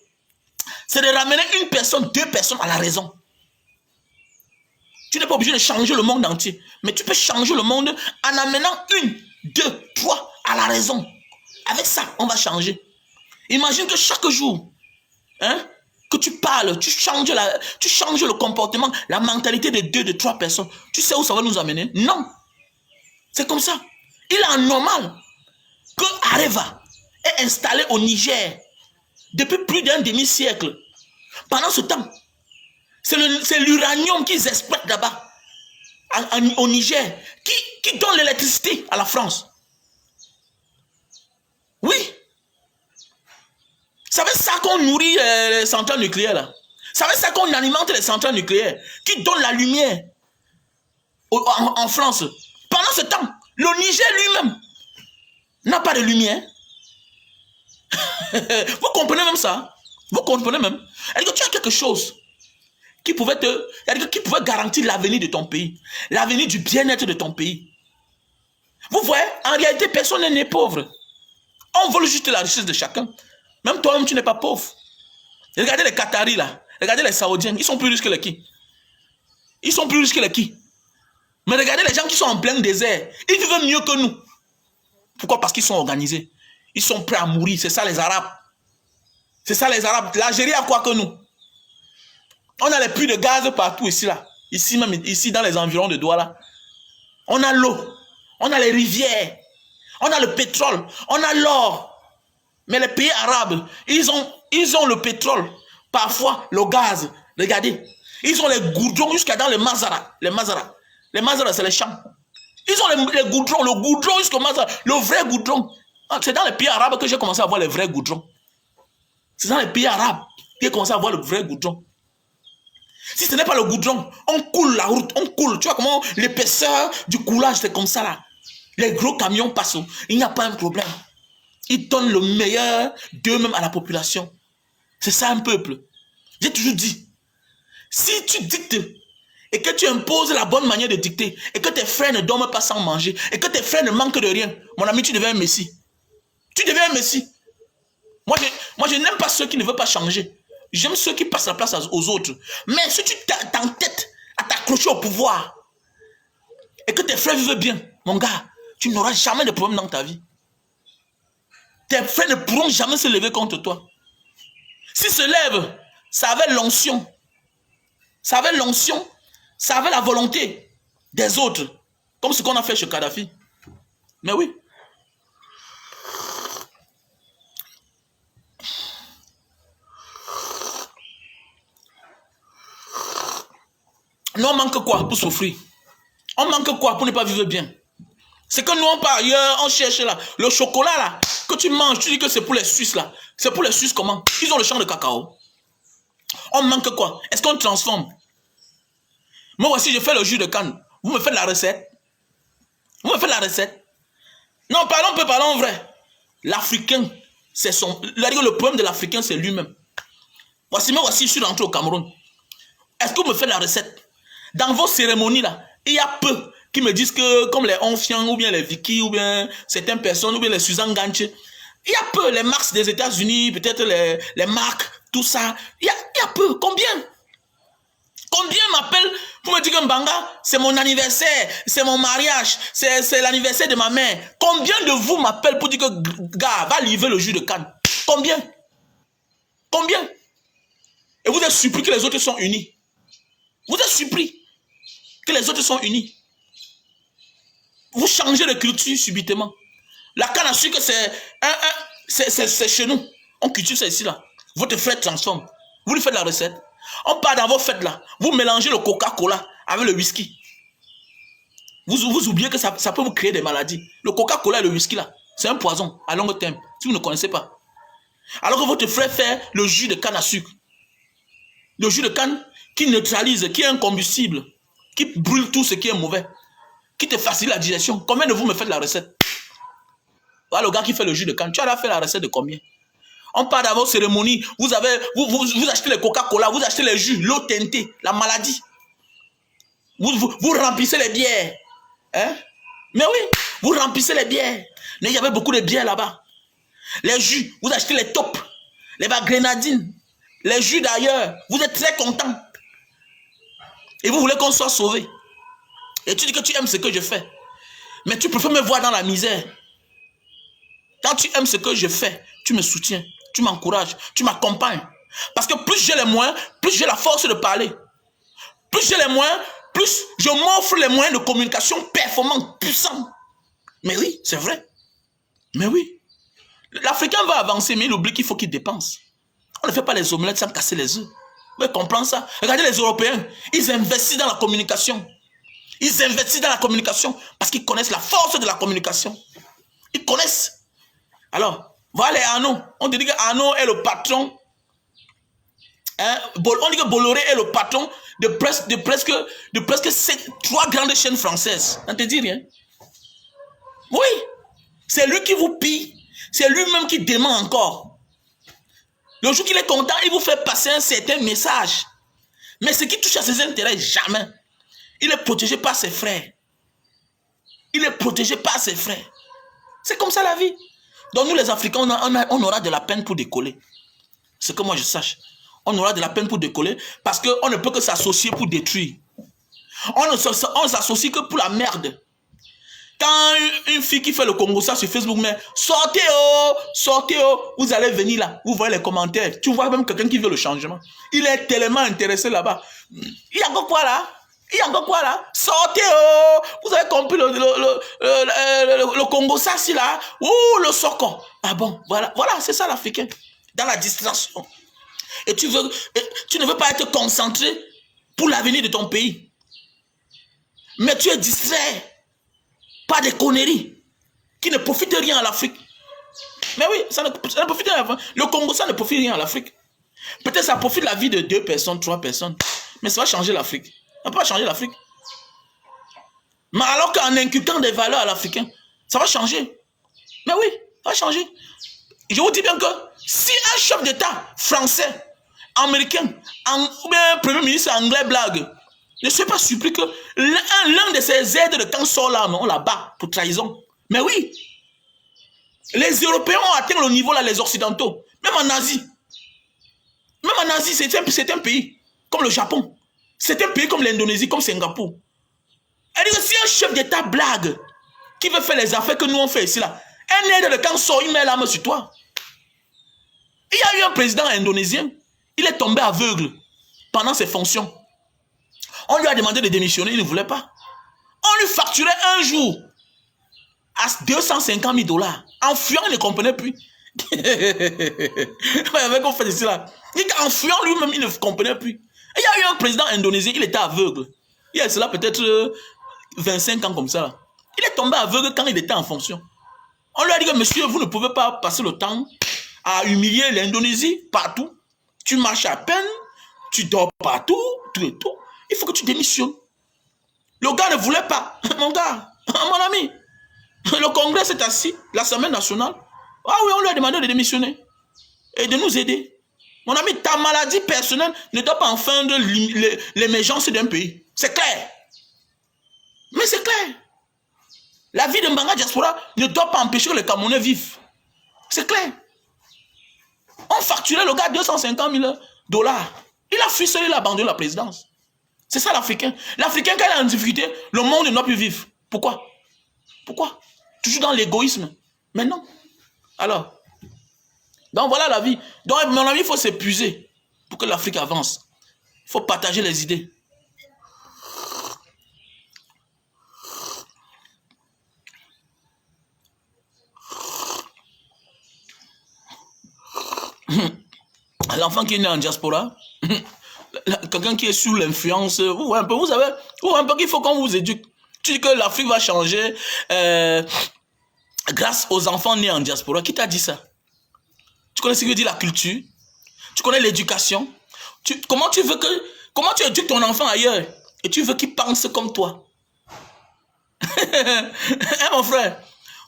Speaker 1: c'est de ramener une personne, deux personnes à la raison. Tu n'es pas obligé de changer le monde entier. Mais tu peux changer le monde en amenant une, deux, trois à la raison. Avec ça, on va changer. Imagine que chaque jour, hein, que tu parles, tu changes le comportement, la mentalité de deux, de trois personnes. Tu sais où ça va nous amener? Non. C'est comme ça. Il est anormal que Areva est installé au Niger depuis plus d'un demi-siècle. Pendant ce temps, c'est l'uranium qu'ils exploitent là-bas, au Niger, qui donne l'électricité à la France. Oui. C'est avec ça qu'on nourrit les centrales nucléaires là. C'est avec ça qu'on alimente les centrales nucléaires, qui donnent la lumière en France. Pendant ce temps, le Niger lui-même n'a pas de lumière. Vous comprenez même ça? Vous comprenez même? C'est-à-dire que tu as quelque chose qui pouvait garantir l'avenir de ton pays, l'avenir du bien-être de ton pays. Vous voyez, en réalité, personne n'est pauvre. On vole juste la richesse de chacun. Même toi-même, tu n'es pas pauvre. Regardez les Qataris là, regardez les Saoudiens, ils sont plus riches que les qui? Ils sont plus riches que les qui? Mais regardez les gens qui sont en plein désert, ils vivent mieux que nous. Pourquoi? Parce qu'ils sont organisés. Ils sont prêts à mourir, c'est ça les Arabes. C'est ça les Arabes. L'Algérie a quoi que nous? On a les puits de gaz partout ici là. Ici même, ici dans les environs de Douala. On a l'eau, on a les rivières, on a le pétrole, on a l'or. Mais les pays arabes, ils ont le pétrole, parfois le gaz. Regardez, ils ont les goudrons jusqu'à dans les Mazara. Les Mazara, c'est les champs. Ils ont les goudrons, le goudron jusqu'au Mazara, le vrai goudron. C'est dans les pays arabes que j'ai commencé à voir les vrais goudrons. C'est dans les pays arabes que j'ai commencé à voir le vrai goudron. Si ce n'est pas le goudron, on coule la route, on coule. Tu vois comment l'épaisseur du coulage, c'est comme ça là. Les gros camions passent, il n'y a pas un problème. Ils donnent le meilleur d'eux-mêmes à la population. C'est ça un peuple. J'ai toujours dit, si tu dictes et que tu imposes la bonne manière de dicter et que tes frères ne dorment pas sans manger et que tes frères ne manquent de rien, mon ami, tu deviens un messie. Tu deviens un messie. Moi, je n'aime pas ceux qui ne veulent pas changer. J'aime ceux qui passent la place aux autres. Mais si tu t'entêtes à t'accrocher au pouvoir et que tes frères vivent bien, mon gars, tu n'auras jamais de problème dans ta vie. Tes frères ne pourront jamais se lever contre toi. S'ils se lèvent, c'est avec l'onction. Ça avait l'onction, ça avait la volonté des autres. Comme ce qu'on a fait chez Kadhafi. Mais oui. Nous, on manque quoi pour souffrir? On manque quoi pour ne pas vivre bien? C'est que nous, on part ailleurs, on cherche là. Le chocolat là, que tu manges, tu dis que c'est pour les Suisses là. C'est pour les Suisses comment? Ils ont le champ de cacao. On manque quoi? Est-ce qu'on transforme? Moi aussi, je fais le jus de canne. Vous me faites la recette? Vous me faites la recette? Non, parlons vrai. L'Africain, c'est son... Le problème de l'Africain, c'est lui-même. Voici, je suis rentré au Cameroun. Est-ce que vous me faites la recette? Dans vos cérémonies là, il y a peu qui me disent que, comme les Onfiang, ou bien les Vicky, ou bien certaines personnes, ou bien les Suzanne Ganche, il y a peu, les marques des États-Unis, peut-être les marques, tout ça. Il y a peu. Combien m'appellent pour me dire que Mbanga, c'est mon anniversaire, c'est mon mariage, c'est l'anniversaire de ma mère. Combien de vous m'appellent pour dire que, gars, va livrer le jus de canne? Combien? Et vous êtes surpris que les autres sont unis. Vous êtes surpris que les autres sont unis. Vous changez de culture subitement. La canne à sucre, c'est chez nous. On cultive ça ici là. Votre frère transforme. Vous lui faites la recette. On part dans vos fêtes là. Vous mélangez le Coca-Cola avec le whisky. Vous oubliez que ça peut vous créer des maladies. Le Coca-Cola et le whisky là, c'est un poison à long terme. Si vous ne connaissez pas. Alors que votre frère fait le jus de canne à sucre. Le jus de canne qui neutralise, qui est un combustible, qui brûle tout ce qui est mauvais, qui te facilite la digestion. Combien de vous me faites la recette? Voilà le gars qui fait le jus de canne. Tu as fait la recette de combien? On part dans vos cérémonies, vous achetez les Coca-Cola, vous achetez les jus, l'eau teintée, la maladie. Vous remplissez les bières. Hein? Mais oui, vous remplissez les bières. Mais il y avait beaucoup de bières là-bas. Les jus, vous achetez les tops, les grenadines, les jus d'ailleurs. Vous êtes très contents. Et vous voulez qu'on soit sauvé. Et tu dis que tu aimes ce que je fais. Mais tu préfères me voir dans la misère. Quand tu aimes ce que je fais, tu me soutiens, tu m'encourages, tu m'accompagnes. Parce que plus j'ai les moyens, plus j'ai la force de parler. Plus j'ai les moyens, plus je m'offre les moyens de communication performants, puissants. Mais oui, c'est vrai. Mais oui. L'Africain va avancer, mais il oublie qu'il faut qu'il dépense. On ne fait pas les omelettes sans casser les œufs. Vous pouvez comprendre ça? Regardez les Européens, ils investissent dans la communication. Ils investissent dans la communication parce qu'ils connaissent la force de la communication. Ils connaissent. Alors, voilà les Arnaud. On dit que Arnaud est le patron. Hein? On dit que Bolloré est le patron de presque 3 grandes chaînes françaises. Ça ne te dit rien? Oui. C'est lui qui vous pille. C'est lui-même qui dément encore. Le jour qu'il est content, il vous fait passer un certain message. Mais ce qui touche à ses intérêts, jamais. Il est protégé par ses frères. Il est protégé par ses frères. C'est comme ça la vie. Donc nous les Africains, on aura de la peine pour décoller. C'est que moi je sache. On aura de la peine pour décoller parce qu'on ne peut que s'associer pour détruire. On s'associe que pour la merde. Quand une fille qui fait le Congo ça sur Facebook, mais sortez oh, vous allez venir là, vous voyez les commentaires, tu vois même quelqu'un qui veut le changement. Il est tellement intéressé là-bas. Il y a encore quoi là? Sortez oh, vous avez compris le Congo ça si là, ouh le Soko. Ah bon, voilà, c'est ça l'Africain, dans la distraction. Et tu ne veux pas être concentré pour l'avenir de ton pays. Mais tu es distrait. Pas des conneries qui ne profitent rien à l'Afrique. Mais oui, ça ne profite rien à l'Afrique. Le Congo, ça ne profite rien à l'Afrique. Peut-être ça profite la vie de 2 personnes, 3 personnes. Mais ça va changer l'Afrique. Ça ne peut pas changer l'Afrique. Mais alors qu'en inculquant des valeurs à l'Africain, ça va changer. Mais oui, ça va changer. Je vous dis bien que si un chef d'État français, américain, ou bien un premier ministre anglais blague, ne soyez pas surpris que l'un de ces aides de camp sort là, on la bat pour trahison. Mais oui, les Européens ont atteint le niveau là, les Occidentaux. Même en Asie, c'est un pays comme le Japon. C'est un pays comme l'Indonésie, comme Singapour. C'est-à-dire que si un chef d'État blague, qui veut faire les affaires que nous on fait ici là, un aide de camp sort, il met l'arme sur toi. Il y a eu un président indonésien, il est tombé aveugle pendant ses fonctions. On lui a demandé de démissionner, il ne voulait pas. On lui facturait un jour à 250 000 $. En fuyant, il ne comprenait plus. Avec qu'on fait ici là. En fuyant lui-même, il ne comprenait plus. Et il y a eu un président indonésien, il était aveugle. Il y a cela peut-être 25 ans comme ça. Là. Il est tombé aveugle quand il était en fonction. On lui a dit que monsieur, vous ne pouvez pas passer le temps à humilier l'Indonésie partout. Tu marches à peine, tu dors partout, tout et tout. Il faut que tu démissionnes. Le gars ne voulait pas. Mon gars, mon ami, le Congrès s'est assis, l'Assemblée nationale. Ah oui, on lui a demandé de démissionner et de nous aider. Mon ami, ta maladie personnelle ne doit pas enfreindre l'émergence d'un pays. C'est clair. Mais c'est clair. La vie de Mbanga Diaspora ne doit pas empêcher que les Camerounais vivent. C'est clair. On facturait le gars 250 000 $. Il a fui seul, il a abandonné la présidence. C'est ça l'Africain. L'Africain, quand il est en difficulté, le monde ne doit plus vivre. Pourquoi? Pourquoi? Toujours dans l'égoïsme. Mais non. Alors, donc voilà la vie. Donc, mon ami, il faut s'épuiser pour que l'Afrique avance. Il faut partager les idées. L'enfant qui est né en diaspora, quelqu'un qui est sous l'influence, vous voyez un peu, vous savez, vous voyez un peu qu'il faut qu'on vous éduque. Tu dis que l'Afrique va changer grâce aux enfants nés en diaspora. Qui t'a dit ça? Tu connais ce que dit la culture? Tu connais l'éducation? Comment tu éduques ton enfant ailleurs et tu veux qu'il pense comme toi? Hein, mon frère?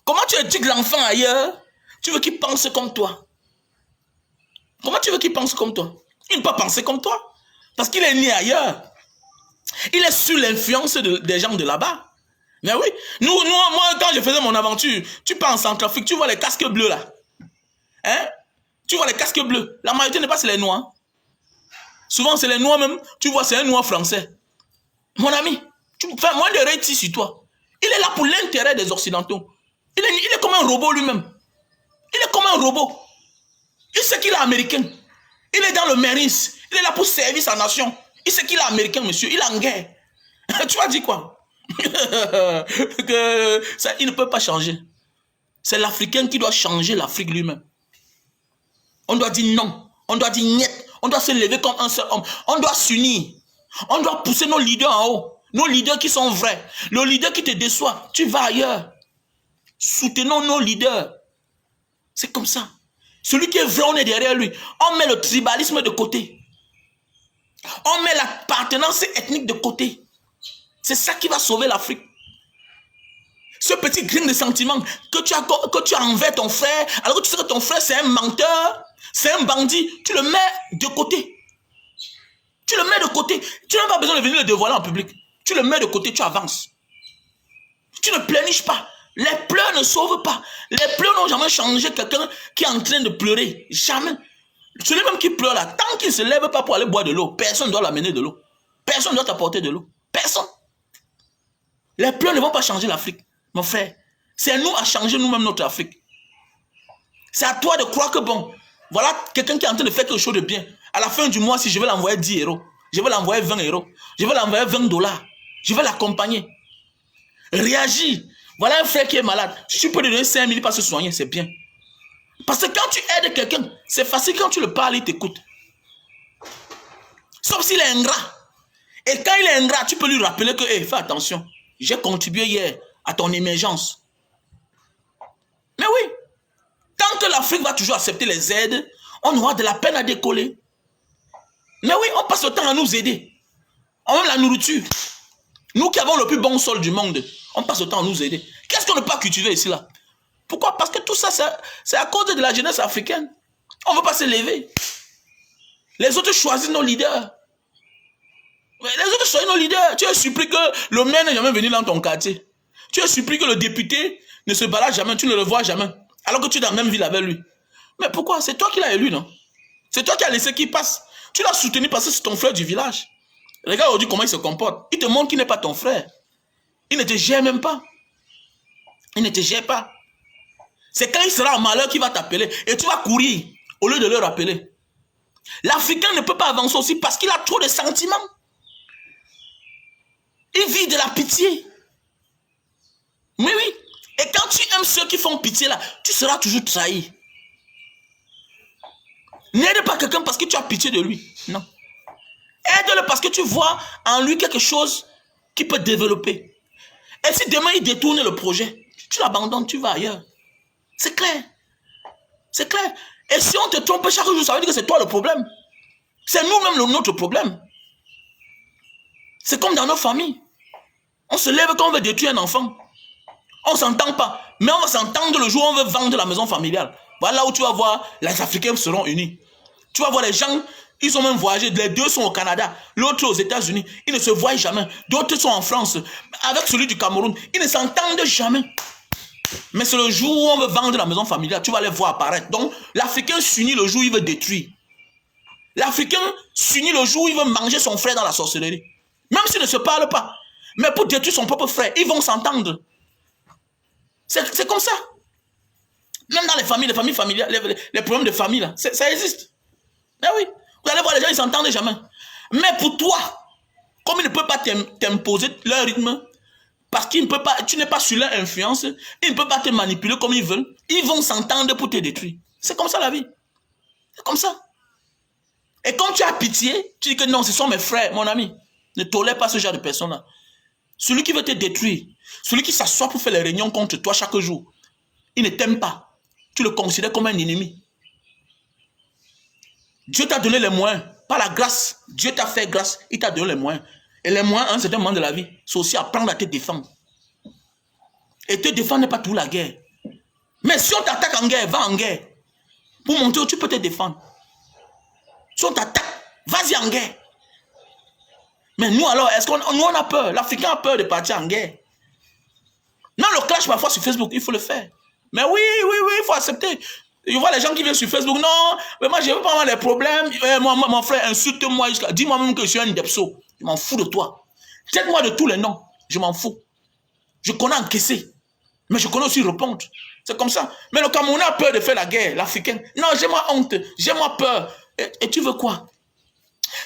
Speaker 1: Comment tu éduques l'enfant ailleurs? Tu veux qu'il pense comme toi? Comment tu veux qu'il pense comme toi? Il ne peut pas penser comme toi. Parce qu'il est né ailleurs. Il est sous l'influence des gens de là-bas. Mais oui. Moi, quand je faisais mon aventure, tu pars en Centrafrique, tu vois les casques bleus là. Hein? Tu vois les casques bleus. La majorité n'est pas c'est les noirs. Souvent, c'est les noirs même. Tu vois, c'est un noir français. Mon ami, tu fais moins de rétis sur toi. Il est là pour l'intérêt des Occidentaux. Il est comme un robot lui-même. Il est comme un robot. Il sait qu'il est américain. Il est dans le Marines. Il est là pour servir sa nation. Il sait qu'il est américain, monsieur. Il est en guerre. Tu as dit quoi? Que ça, il ne peut pas changer. C'est l'Africain qui doit changer l'Afrique lui-même. On doit dire non. On doit dire niet. On doit se lever comme un seul homme. On doit s'unir. On doit pousser nos leaders en haut. Nos leaders qui sont vrais. Le leader qui te déçoit, tu vas ailleurs. Soutenons nos leaders. C'est comme ça. Celui qui est vrai, on est derrière lui. On met le tribalisme de côté. On met l'appartenance ethnique de côté. C'est ça qui va sauver l'Afrique. Ce petit grain de sentiment que tu as envers ton frère, alors que tu sais que ton frère c'est un menteur, c'est un bandit, tu le mets de côté. Tu le mets de côté. Tu n'as pas besoin de venir le dévoiler en public. Tu le mets de côté, tu avances. Tu ne pleurniches pas. Les pleurs ne sauvent pas. Les pleurs n'ont jamais changé quelqu'un qui est en train de pleurer. Jamais. Celui même qui pleure là, tant qu'il ne se lève pas pour aller boire de l'eau, personne ne doit l'amener de l'eau. Personne ne doit t'apporter de l'eau. Personne. Les pleurs ne vont pas changer l'Afrique. Mon frère, c'est à nous à changer nous-mêmes notre Afrique. C'est à toi de croire que bon, voilà quelqu'un qui est en train de faire quelque chose de bien. À la fin du mois, si je vais l'envoyer 10 €, je vais l'envoyer 20 €, je vais l'envoyer 20 $, je vais l'accompagner. Réagis. Voilà un frère qui est malade. Si tu peux lui donner 5 000 pour se soigner, c'est bien. Parce que quand tu aides quelqu'un, c'est facile quand tu le parles, il t'écoute. Sauf s'il est ingrat. Et quand il est ingrat, tu peux lui rappeler que, hey, fais attention, j'ai contribué hier à ton émergence. Mais oui, tant que l'Afrique va toujours accepter les aides, on aura de la peine à décoller. Mais oui, on passe le temps à nous aider. On a la nourriture. Nous qui avons le plus bon sol du monde, on passe le temps à nous aider. Qu'est-ce qu'on ne peut pas cultiver ici là? Pourquoi? Parce que tout ça, c'est à cause de la jeunesse africaine. On ne veut pas se lever. Les autres choisissent nos leaders. Les autres choisissent nos leaders. Tu es surpris que le maire n'est jamais venu dans ton quartier. Tu es surpris que le député ne se balade jamais, tu ne le vois jamais. Alors que tu es dans la même ville avec lui. Mais pourquoi? C'est toi qui l'as élu, non? C'est toi qui as laissé qu'il passe. Tu l'as soutenu parce que c'est ton frère du village. Regarde aujourd'hui comment il se comporte. Il te montre qu'il n'est pas ton frère. Il ne te gère même pas. Il ne te gère pas. C'est quand il sera en malheur qu'il va t'appeler. Et tu vas courir au lieu de le rappeler. L'Africain ne peut pas avancer aussi parce qu'il a trop de sentiments.
Speaker 2: Il vit de la pitié. Oui, oui. Et quand tu aimes ceux qui font pitié là, tu seras toujours trahi. N'aide pas quelqu'un parce que tu as pitié de lui. Non. Aide-le parce que tu vois en lui quelque chose qui peut développer. Et si demain il détourne le projet, tu l'abandonnes, tu vas ailleurs. C'est clair. C'est clair. Et si on te trompe chaque jour, ça veut dire que c'est toi le problème. C'est nous-mêmes notre problème. C'est comme dans nos familles. On se lève quand on veut détruire un enfant. On ne s'entend pas. Mais on va s'entendre le jour où on veut vendre la maison familiale. Voilà où tu vas voir, les Africains seront unis. Tu vas voir les gens, ils ont même voyagé. Les deux sont au Canada, l'autre aux États-Unis. Ils ne se voient jamais. D'autres sont en France, avec celui du Cameroun. Ils ne s'entendent jamais. Mais c'est le jour où on veut vendre la maison familiale, tu vas les voir apparaître. Donc, l'Africain s'unit le jour où il veut détruire. L'Africain s'unit le jour où il veut manger son frère dans la sorcellerie. Même s'ils ne se parlent pas. Mais pour détruire son propre frère, ils vont s'entendre. C'est comme ça. Même dans les familles familiales, les problèmes de famille, là, ça existe. Eh oui. Vous allez voir, les gens, ils ne s'entendent jamais. Mais pour toi, comme ils ne peuvent pas t'imposer leur rythme, parce qu'ils ne peuvent pas, tu n'es pas sur leur influence, ils ne peuvent pas te manipuler comme ils veulent, ils vont s'entendre pour te détruire. C'est comme ça la vie. C'est comme ça. Et quand tu as pitié, tu dis que non, ce sont mes frères, mon ami. Ne tolère pas ce genre de personnes-là. Celui qui veut te détruire, celui qui s'assoit pour faire les réunions contre toi chaque jour, il ne t'aime pas. Tu le considères comme un ennemi. Dieu t'a donné les moyens. Par la grâce, Dieu t'a fait grâce, il t'a donné les moyens. Et les moyens, à un certain moment de la vie, c'est aussi apprendre à te défendre. Et te défendre n'est pas tout la guerre. Mais si on t'attaque en guerre, va en guerre. Pour montrer où tu peux te défendre. Si on t'attaque, vas-y en guerre. Mais nous alors, est-ce qu'on on a peur? L'Africain a peur de partir en guerre. Non, le clash parfois sur Facebook, il faut le faire. Mais oui, il faut accepter. Je vois les gens qui viennent sur Facebook, non, mais moi je ne veux pas avoir des problèmes. Mon frère, insulte-moi jusqu'à. Dis-moi même que je suis un depso. Je m'en fous de toi. Traite-moi de tous les noms. Je m'en fous. Je connais encaisser. Mais je connais aussi répondre. C'est comme ça. Mais le Camerounais a peur de faire la guerre, l'Africain. Non, j'ai moi honte, j'ai moi peur. Et tu veux quoi?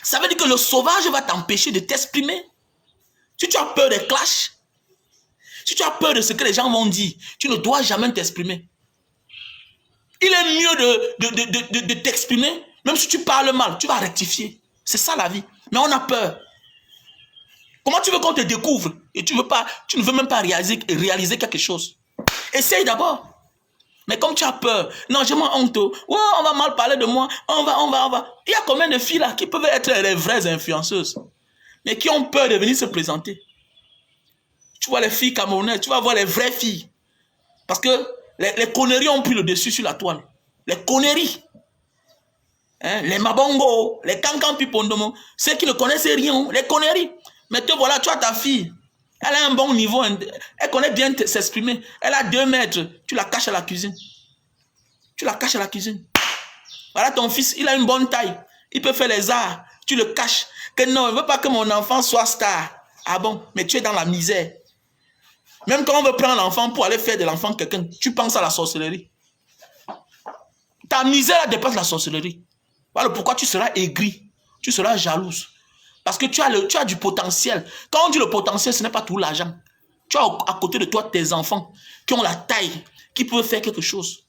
Speaker 2: Ça veut dire que le sauvage va t'empêcher de t'exprimer. Si tu as peur des clashs, si tu as peur de ce que les gens vont dire, tu ne dois jamais t'exprimer. Il est mieux de t'exprimer, même si tu parles mal, tu vas rectifier. C'est ça la vie. Mais on a peur. Comment tu veux qu'on te découvre et tu ne veux même pas réaliser quelque chose? Essaye d'abord. Mais comme tu as peur, non, j'ai moins honte. Oh, on va mal parler de moi. On va. Il y a combien de filles là qui peuvent être les vraies influenceuses, mais qui ont peur de venir se présenter? Tu vois les filles camerounaises, tu vas voir les vraies filles. Parce que les conneries ont pris le dessus sur la toile. Les conneries. Hein, les mabongo, les cancan pipondomo, ceux qui ne connaissent rien, les conneries. Mais te voilà, tu as ta fille. Elle a un bon niveau, elle connaît bien s'exprimer. Elle a 2 mètres, tu la caches à la cuisine. Tu la caches à la cuisine. Voilà ton fils, il a une bonne taille. Il peut faire les arts, tu le caches. Que non, je ne veux pas que mon enfant soit star. Ah bon, mais tu es dans la misère. Même quand on veut prendre l'enfant pour aller faire de l'enfant quelqu'un, tu penses à la sorcellerie. Ta misère dépasse la sorcellerie. Voilà pourquoi tu seras aigri, tu seras jalouse. Parce que tu as du potentiel. Quand on dit le potentiel, ce n'est pas tout l'argent. Tu as à côté de toi tes enfants qui ont la taille, qui peuvent faire quelque chose.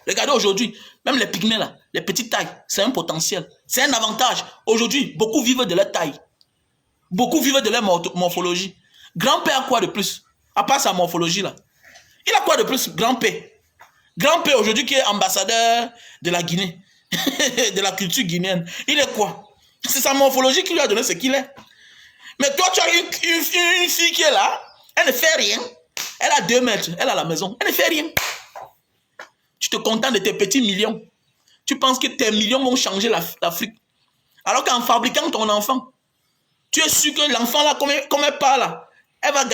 Speaker 2: Regardez aujourd'hui, même les pygmées là, les petites tailles, c'est un potentiel. C'est un avantage. Aujourd'hui, beaucoup vivent de leur taille. Beaucoup vivent de leur morphologie. Grand-père a quoi de plus? À part sa morphologie là. Il a quoi de plus, grand-père? Grand-père aujourd'hui qui est ambassadeur de la Guinée, de la culture guinéenne. Il est quoi? C'est sa morphologie qui lui a donné ce qu'il est. Mais toi, tu as une fille qui est là, elle ne fait rien. Elle a 2 mètres, elle a la maison, elle ne fait rien. Tu te contentes de tes petits millions. Tu penses que tes millions vont changer l'Afrique. Alors qu'en fabriquant ton enfant, tu es sûr que l'enfant là, comme elle parle, elle va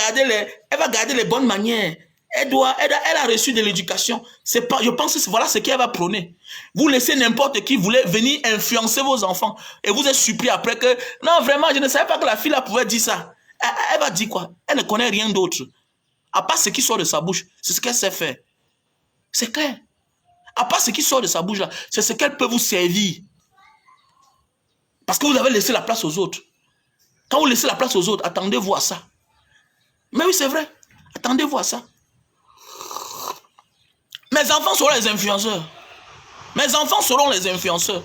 Speaker 2: garder les bonnes manières. Elle a reçu de l'éducation. Je pense que voilà ce qu'elle va prôner. Vous laissez n'importe qui voulait venir influencer vos enfants. Et vous êtes surpris après que, non, vraiment, je ne savais pas que la fille là pouvait dire ça. Elle va dire quoi? Elle ne connaît rien d'autre. À part ce qui sort de sa bouche, c'est ce qu'elle sait faire. C'est clair. À part ce qui sort de sa bouche là, c'est ce qu'elle peut vous servir. Parce que vous avez laissé la place aux autres. Quand vous laissez la place aux autres, attendez-vous à ça. Mais oui, c'est vrai. Attendez-vous à ça. Mes enfants seront les influenceurs. Mes enfants seront les influenceurs.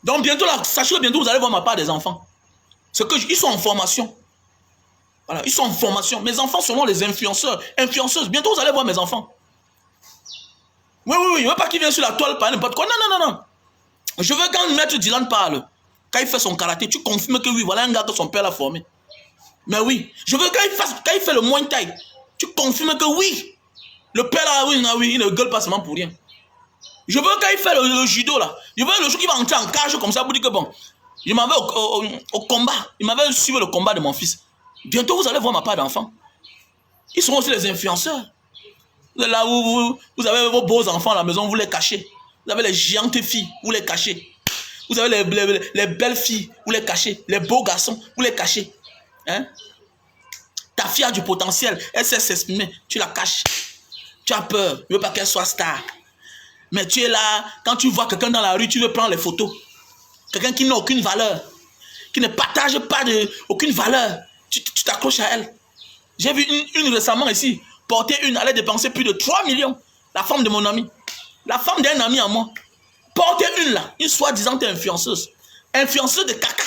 Speaker 2: Donc bientôt, là, sachez que bientôt, vous allez voir ma part des enfants. C'est qu'ils sont en formation. Voilà, ils sont en formation. Mes enfants seront les influenceurs. Influenceuses. Bientôt, vous allez voir mes enfants. Oui, oui, oui. Je ne veux pas qu'ils viennent sur la toile par n'importe quoi. Non, non, non, non. Je veux quand Maître Dylan parle, quand il fait son karaté, tu confirmes que oui, voilà un gars que son père l'a formé. Mais oui. Je veux quand il fait le Muay Thai, tu confirmes que oui, le père là, oui, non, oui, il ne gueule pas seulement pour rien. Je veux quand il fait le judo là, je veux le jour qu'il va entrer en cage comme ça pour dire que bon, il m'avait au combat, il m'avait suivi le combat de mon fils. Bientôt vous allez voir ma part d'enfant. Ils seront aussi les influenceurs. Là où vous avez vos beaux enfants à la maison, vous les cachez. Vous avez les géantes filles, vous les cachez. Vous avez les belles filles, vous les cachez. Les beaux garçons, vous les cachez. Hein? Ta fille a du potentiel, elle sait s'exprimer, tu la caches. Tu as peur, tu ne veux pas qu'elle soit star. Mais tu es là, quand tu vois quelqu'un dans la rue, tu veux prendre les photos. Quelqu'un qui n'a aucune valeur, qui ne partage pas aucune valeur. Tu t'accroches à elle. J'ai vu une récemment ici, porter une, allait dépenser plus de 3 millions. La femme de mon ami. La femme d'un ami à moi. Porter une là, une soi-disant influenceuse. Influenceuse de caca.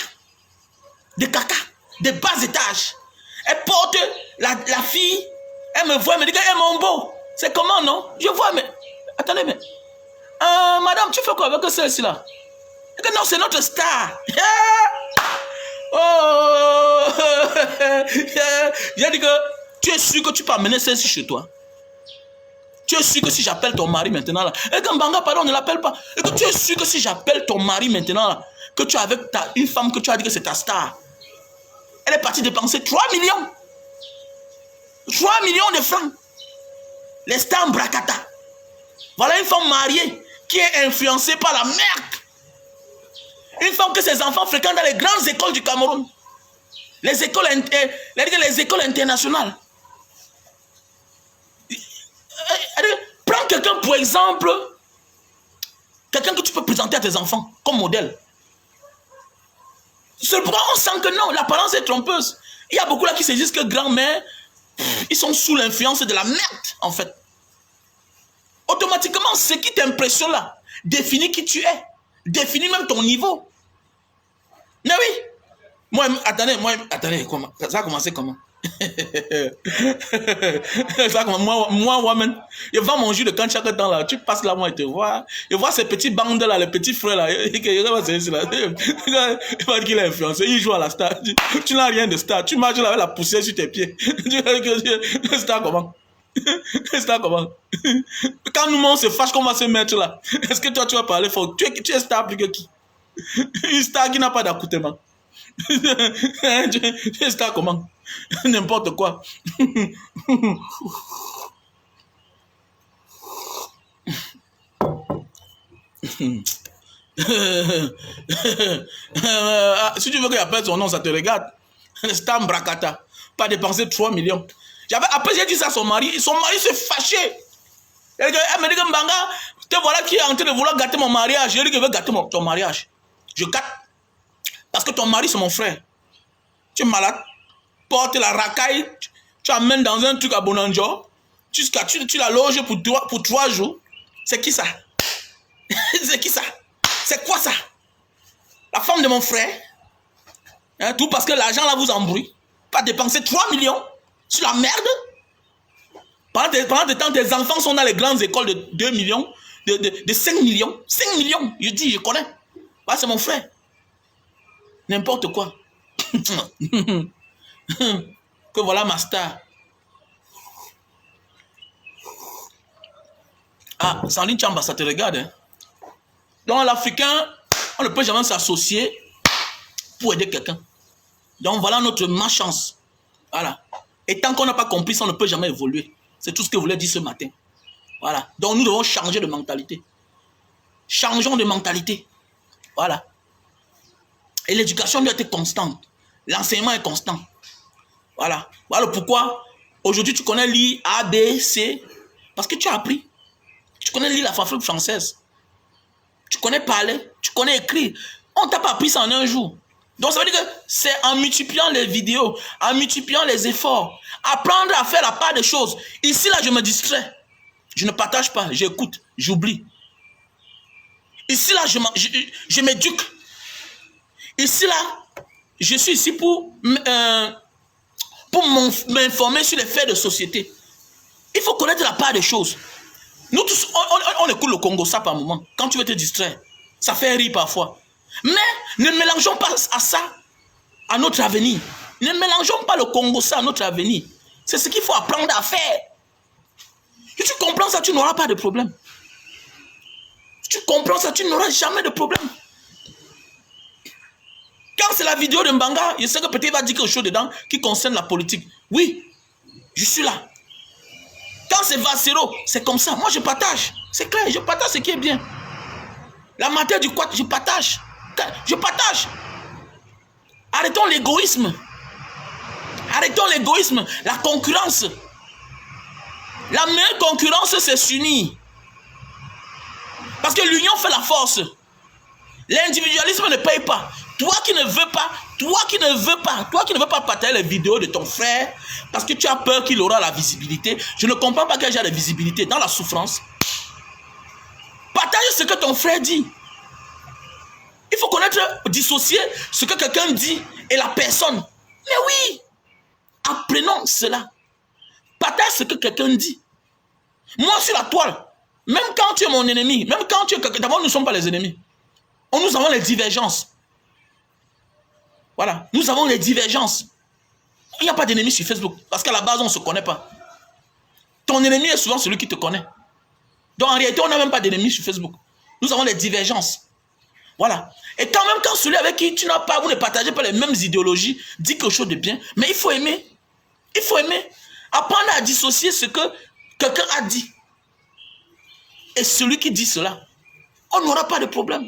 Speaker 2: De caca. De bas étages. Elle porte la fille. Elle me voit, elle me dit qu'elle est mon beau. C'est comment, non? Je vois, mais... Attendez, mais... madame, tu fais quoi avec celle-ci là? Non, c'est notre star. Oh. J'ai dit que tu es sûr que tu peux amener celle-ci chez toi. Tu es sûr que si j'appelle ton mari maintenant là, et que Mbanga, pardon, ne l'appelle pas. Et que tu es sûr que si j'appelle ton mari maintenant là, que tu es avec une femme que tu as dit que c'est ta star. Elle est partie dépenser 3 millions. 3 millions de francs. Les stars en bracata. Voilà une femme mariée qui est influencée par la merde. Une femme que ses enfants fréquentent dans les grandes écoles du Cameroun. Les écoles internationales. Prends quelqu'un pour exemple, quelqu'un que tu peux présenter à tes enfants comme modèle. Seulement on sent que non, l'apparence est trompeuse. Il y a beaucoup là qui se disent que grand-mère, ils sont sous l'influence de la merde en fait. Automatiquement, ce qui t'impressionne là, définit qui tu es. Définit même ton niveau. Mais oui. Attendez, comment? Ça a commencé comment? Ça, moi-même, je vends mon jus de canne chaque temps là. Tu passes là, moi, et te vois. Je vois ces petits bandes là, les petits frères là. Il va qu'il est influencé. Il joue à la star. Tu n'as rien de star. Tu marches là avec la poussière sur tes pieds. Star comment? Star comment? Quand nous on se fâche qu'on va se mettre là, est-ce que toi tu vas parler fort? Tu es star plus que qui? Une star qui n'a pas d'accoutrement. Tu es star comment? N'importe quoi. Si tu veux qu'il appelle son nom, ça te regarde. Star Mbrakata. Pas dépenser 3 millions. Après, j'ai dit ça à son mari. Son mari s'est fâché. Elle me dit que Mbanga, te voilà qui est en train de vouloir gâter mon mariage. Je lui dis que je veux gâter ton mariage. Je gâte. Parce que ton mari, c'est mon frère. Tu es malade. Porte la racaille. Tu amènes dans un truc à Bonanjo. Tu la loges pour 3 jours. C'est qui ça? C'est qui ça? C'est quoi ça? La femme de mon frère. Hein, tout parce que l'argent là vous embrouille. Pas dépenser 3 millions sur la merde. Pendant ce temps, tes enfants sont dans les grandes écoles de 2 millions, de 5 millions. 5 millions, je dis, je connais. Bah, c'est mon frère. N'importe quoi. Que voilà ma star. Ah, Sandrine Chamba, ça te regarde. Hein? Donc, l'Africain, on ne peut jamais s'associer pour aider quelqu'un. Donc, voilà notre malchance. Voilà. Et tant qu'on n'a pas compris ça, on ne peut jamais évoluer. C'est tout ce que je voulais dire ce matin. Voilà. Donc, nous devons changer de mentalité. Changeons de mentalité. Voilà. Et l'éducation doit être constante. L'enseignement est constant. Voilà. Voilà pourquoi, aujourd'hui, tu connais lire A, B, C. Parce que tu as appris. Tu connais lire l'alphabet française. Tu connais parler. Tu connais écrire. On ne t'a pas appris ça en un jour. Donc ça veut dire que c'est en multipliant les vidéos, en multipliant les efforts, apprendre à faire la part des choses. Ici, là, je me distrais. Je ne partage pas, j'écoute, j'oublie. Ici, là, je m'éduque. Ici, là, je suis ici pour m'informer sur les faits de société. Il faut connaître la part des choses. Nous tous, on écoute le Congo, ça par moment. Quand tu veux te distraire, ça fait rire parfois. Mais ne mélangeons pas à ça, à notre avenir. Ne mélangeons pas le Congo, ça, à notre avenir. C'est ce qu'il faut apprendre à faire. Si tu comprends ça, tu n'auras pas de problème. Si tu comprends ça, tu n'auras jamais de problème. Quand c'est la vidéo de Mbanga, je sais que peut-être il va dire quelque chose dedans qui concerne la politique. Oui, je suis là. Quand c'est Vassero, c'est comme ça. Moi, je partage. C'est clair, je partage ce qui est bien. La matière du quad, je partage. Je partage. Arrêtons l'égoïsme. Arrêtons l'égoïsme. La concurrence. La meilleure concurrence, c'est s'unir. Parce que l'union fait la force. L'individualisme ne paye pas. Toi qui ne veux pas partager les vidéos de ton frère parce que tu as peur qu'il aura la visibilité. Je ne comprends pas qu'il y ait la visibilité dans la souffrance. Partage ce que ton frère dit. Il faut connaître, dissocier ce que quelqu'un dit et la personne. Mais oui, apprenons cela. Partage ce que quelqu'un dit. Moi, sur la toile, même quand tu es mon ennemi, même quand tu es quelqu'un, d'abord, nous ne sommes pas les ennemis. Nous avons les divergences. Voilà, nous avons les divergences. Il n'y a pas d'ennemi sur Facebook, parce qu'à la base, on ne se connaît pas. Ton ennemi est souvent celui qui te connaît. Donc, en réalité, on n'a même pas d'ennemi sur Facebook. Nous avons les divergences. Voilà. Et quand même, quand celui avec qui tu n'as pas, vous ne partagez pas les mêmes idéologies, dit quelque chose de bien, mais il faut aimer. Il faut aimer. Apprendre à dissocier ce que quelqu'un a dit. Et celui qui dit cela, on n'aura pas de problème.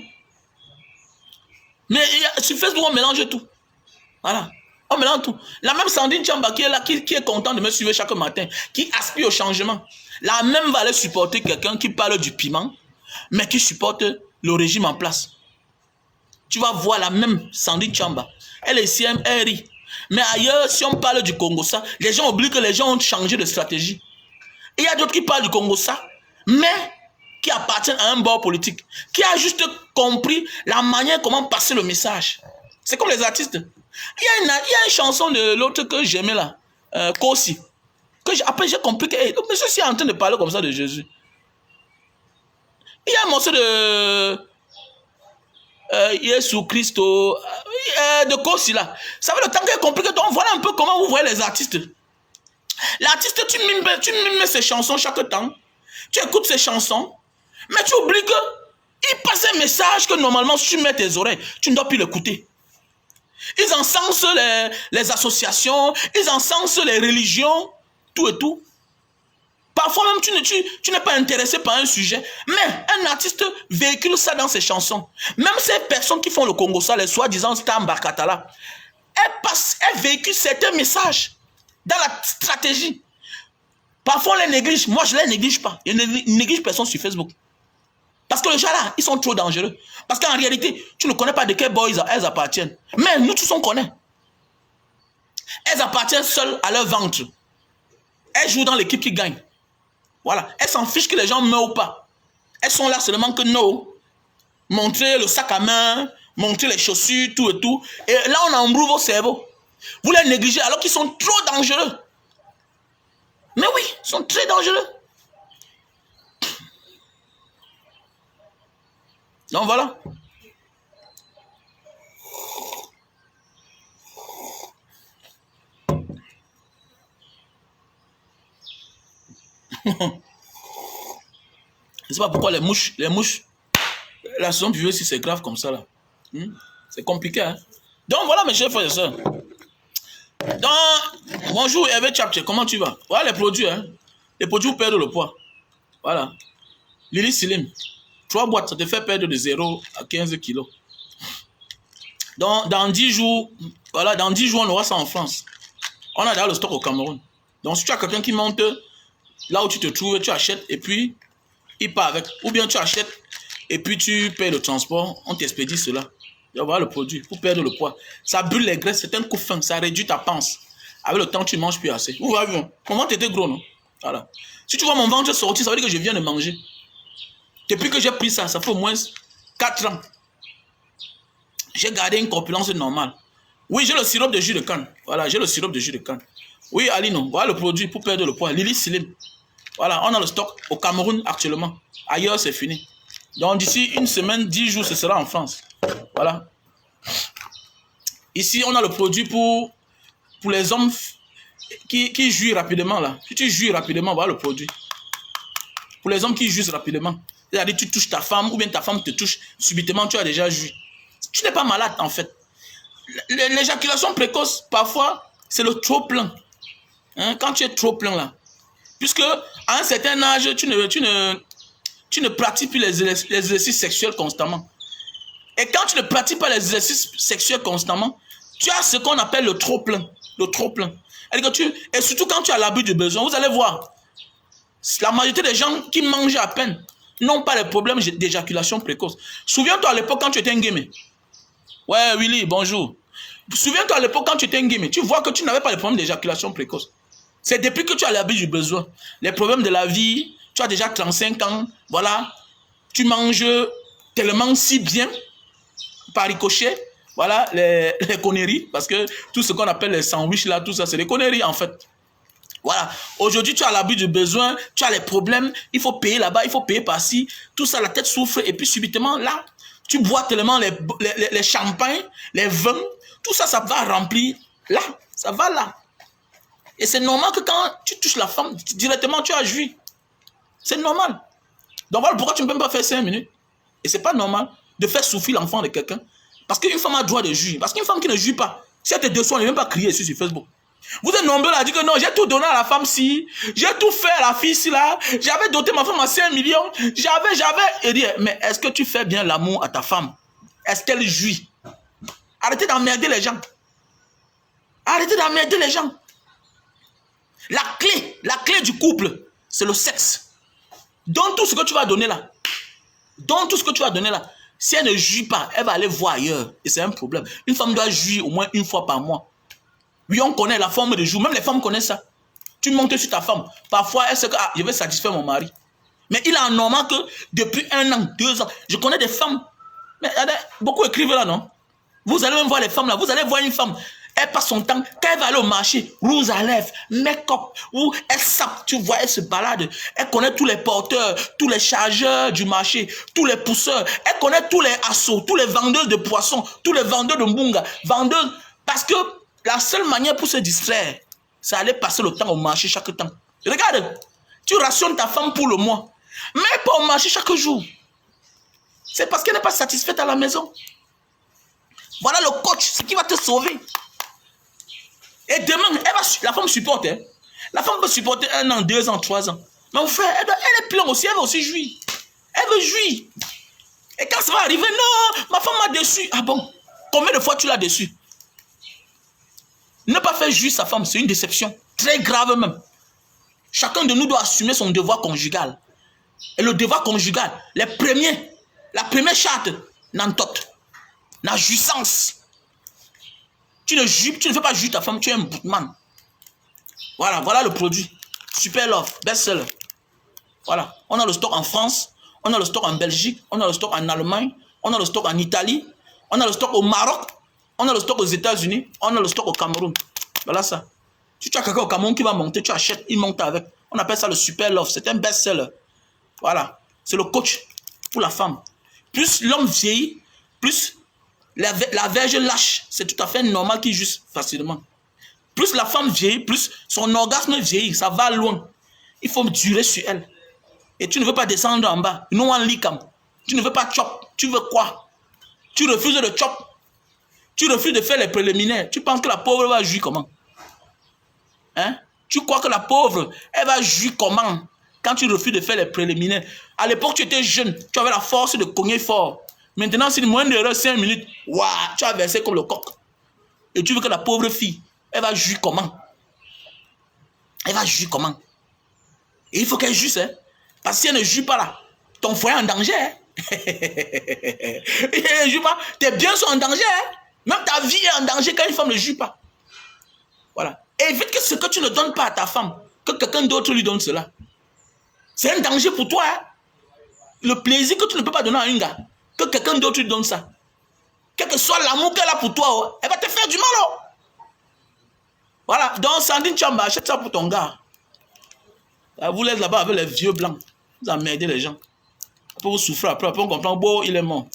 Speaker 2: Mais sur Facebook, on mélange tout. Voilà. On mélange tout. La même Sandrine Tchamba qui est là, qui est content de me suivre chaque matin, qui aspire au changement. La même va aller supporter quelqu'un qui parle du piment, mais qui supporte le régime en place. Tu vas voir la même Sandrine Tchamba. Elle est ici, elle rit. Mais ailleurs, si on parle du Congo, ça, les gens oublient que les gens ont changé de stratégie. Et il y a d'autres qui parlent du Congo, ça, mais qui appartiennent à un bord politique, qui a juste compris la manière comment passer le message. C'est comme les artistes. Il y a une chanson de l'autre que j'aimais là, Kossi. Après j'ai compris que le monsieur est en train de parler comme ça de Jésus. Il y a un morceau de Jésus Christ de Kossi là. Ça fait le temps qu'il a compris que donc voilà un peu comment vous voyez les artistes. L'artiste, tu mimes ses chansons chaque temps. Tu écoutes ses chansons. Mais tu oublies qu'il passe un message que normalement, si tu mets tes oreilles, tu ne dois plus l'écouter. Ils encensent les associations, ils encensent les religions, tout et tout. Parfois même, tu n'es pas intéressé par un sujet, mais un artiste véhicule ça dans ses chansons. Même ces personnes qui font le Congo, ça, les soi-disant Stamba Katala, elles véhiculent certains messages dans la stratégie. Parfois, on les néglige. Moi, je ne les néglige pas. Je ne néglige personne sur Facebook. Parce que les gens là, ils sont trop dangereux. Parce qu'en réalité, tu ne connais pas de quel boy elles appartiennent. Mais nous tous on connaît. Elles appartiennent seules à leur ventre. Elles jouent dans l'équipe qui gagne. Voilà. Elles s'en fichent que les gens meurent ou pas. Elles sont là seulement que non. Montrer le sac à main, montrer les chaussures, tout et tout. Et là, on embrouille vos cerveaux. Vous les négligez alors qu'ils sont trop dangereux. Mais oui, ils sont très dangereux. Donc voilà. Je ne sais pas pourquoi les mouches, la saison pluvieuse, si c'est grave comme ça là. C'est compliqué, hein. Donc voilà mes chers frères et sœurs. Donc, bonjour Hervé Tchapche, comment tu vas? Voilà les produits, hein. Les produits pour perdre le poids. Voilà. Lily Slim. 3 boîtes, ça te fait perdre de 0 à 15 kilos. Donc, dans 10 jours, voilà, dans 10 jours, on aura ça en France. On a d'ailleurs le stock au Cameroun. Donc, si tu as quelqu'un qui monte là où tu te trouves, tu achètes et puis il part avec. Ou bien tu achètes et puis tu payes le transport, on t'expédie cela. Voilà le produit pour perdre le poids. Ça brûle les graisses, c'est un coup fin, ça réduit ta panse. Avec le temps, tu ne manges plus assez. Vous voyez, mon ventre était gros, non? Voilà. Si tu vois mon ventre sortir, ça veut dire que je viens de manger. Depuis que j'ai pris ça, ça fait au moins 4 ans. J'ai gardé une corpulence normale. Oui, j'ai le sirop de jus de canne. Voilà, j'ai le sirop de jus de canne. Oui, Alino, voilà le produit pour perdre le poids. Lily Slim. Voilà, on a le stock au Cameroun actuellement. Ailleurs, c'est fini. Donc, d'ici une semaine, 10 jours, ce sera en France. Voilà. Ici, on a le produit pour les hommes qui jouissent rapidement. Là. Si tu jouis rapidement, voilà le produit. Pour les hommes qui jouissent rapidement. C'est-à-dire, tu touches ta femme ou bien ta femme te touche, subitement, tu as déjà joui. Tu n'es pas malade, en fait. L'éjaculation précoce, parfois, c'est le trop plein. Hein, quand tu es trop plein, là. Puisque, à un certain âge, tu ne pratiques plus les exercices sexuels constamment. Et quand tu ne pratiques pas les exercices sexuels constamment, tu as ce qu'on appelle le trop plein. Le trop plein. Et surtout quand tu as l'abus du besoin, vous allez voir, la majorité des gens qui mangent à peine n'ont pas les problèmes d'éjaculation précoce. Souviens-toi à l'époque quand tu étais un gamin. Ouais, Willy, bonjour. Souviens-toi à l'époque quand tu étais un gamin, tu vois que tu n'avais pas les problèmes d'éjaculation précoce. C'est depuis que tu as l'abus du besoin. Les problèmes de la vie, tu as déjà 35 ans, voilà, tu manges tellement si bien, par ricochet, voilà, les conneries, parce que tout ce qu'on appelle les sandwichs là, tout ça, c'est des conneries en fait. Voilà, aujourd'hui tu as l'abus du besoin, tu as les problèmes, il faut payer là-bas, il faut payer par-ci, tout ça, la tête souffre, et puis subitement là, tu bois tellement les champagnes, les vins, tout ça, ça va remplir là, ça va là. Et c'est normal que quand tu touches la femme, directement tu as joui. C'est normal. Donc voilà pourquoi tu ne peux pas faire 5 minutes. Et c'est pas normal de faire souffrir l'enfant de quelqu'un. Parce qu'une femme a le droit de jouir. Parce qu'une femme qui ne jouit pas, si elle te déçoit, elle ne vient pas crier sur Facebook. Vous êtes nombreux à dire que non, j'ai tout donné à la femme ci, j'ai tout fait à la fille ci là, j'avais doté ma femme à 5 millions, j'avais. Et dire, mais est-ce que tu fais bien l'amour à ta femme? Est-ce qu'elle jouit? Arrêtez d'emmerder les gens. Arrêtez d'emmerder les gens. La clé du couple, c'est le sexe. Donne tout ce que tu vas donner là. Donne tout ce que tu vas donner là. Si elle ne jouit pas, elle va aller voir ailleurs. Et c'est un problème. Une femme doit jouir au moins une fois par mois. Oui, on connaît la forme de jour. Même les femmes connaissent ça. Tu montes sur ta femme. Parfois, elle sait que je vais satisfaire mon mari. Mais il est normal que depuis 1 an, 2 ans, je connais des femmes. Mais beaucoup écrivent là, non? Vous allez même voir les femmes là. Vous allez voir une femme. Elle passe son temps, quand elle va aller au marché, rouge à lèvres, make-up, ou elle sape, tu vois, elle se balade. Elle connaît tous les porteurs, tous les chargeurs du marché, tous les pousseurs. Elle connaît tous les assos, tous les vendeurs de poissons, tous les vendeurs de mbunga, vendeurs. Parce que la seule manière pour se distraire, c'est aller passer le temps au marché chaque temps. Regarde, tu rationnes ta femme pour le mois, mais pas au marché chaque jour. C'est parce qu'elle n'est pas satisfaite à la maison. Voilà le coach, ce qui va te sauver. Et demain, la femme supporte. Hein? La femme peut supporter 1 an, 2 ans, 3 ans. Mais mon frère, elle est pleine aussi, elle veut aussi jouir. Elle veut jouir. Et quand ça va arriver, non, ma femme m'a déçu. Ah bon? Combien de fois tu l'as déçu? Ne pas faire jouir sa femme, c'est une déception. Très grave même. Chacun de nous doit assumer son devoir conjugal. Et le devoir conjugal, la première charte, n'entote, la jouissance. Tu ne fais pas jouir ta femme, tu es un boutman. Voilà le produit. Super Love, best-seller. Voilà, on a le stock en France, on a le stock en Belgique, on a le stock en Allemagne, on a le stock en Italie, on a le stock au Maroc, on a le stock aux États-Unis, on a le stock au Cameroun. Voilà ça. Si tu as quelqu'un au Cameroun qui va monter, tu achètes, il monte avec. On appelle ça le Super Love, c'est un best-seller. Voilà, c'est le coach pour la femme. Plus l'homme vieillit, plus la verge lâche. C'est tout à fait normal qu'il jouisse facilement. Plus la femme vieillit, plus son orgasme vieillit. Ça va loin. Il faut durer sur elle. Et tu ne veux pas descendre en bas. Non, en likam. Tu ne veux pas chop. Tu veux quoi? Tu refuses de chop. Tu refuses de faire les préliminaires. Tu penses que la pauvre va jouir comment? Hein? Tu crois que la pauvre, elle va jouir comment? Quand tu refuses de faire les préliminaires. À l'époque, tu étais jeune. Tu avais la force de cogner fort. Maintenant, c'est moins de 5 minutes. Waouh, tu as versé comme le coq. Et tu veux que la pauvre fille, elle va jouir comment? Elle va jouir comment? Et il faut qu'elle jouisse. Hein? Parce que si elle ne joue pas là, ton foyer est en danger. Hein? Ne jure pas. Tes biens sont en danger. Hein? Même ta vie est en danger quand une femme ne jure pas. Voilà. Évite que ce que tu ne donnes pas à ta femme, que quelqu'un d'autre lui donne cela. C'est un danger pour toi. Hein? Le plaisir que tu ne peux pas donner à un gars, que quelqu'un d'autre lui donne ça. Quel que soit l'amour qu'elle a pour toi, oh, elle va te faire du mal. Oh. Voilà. Donc, Sandrine Chamba, achète ça pour ton gars. Vous l'êtes là-bas avec les vieux blancs. Vous emmerdez les gens. Après, vous souffrez après. Après, on comprend, bon, il est mort.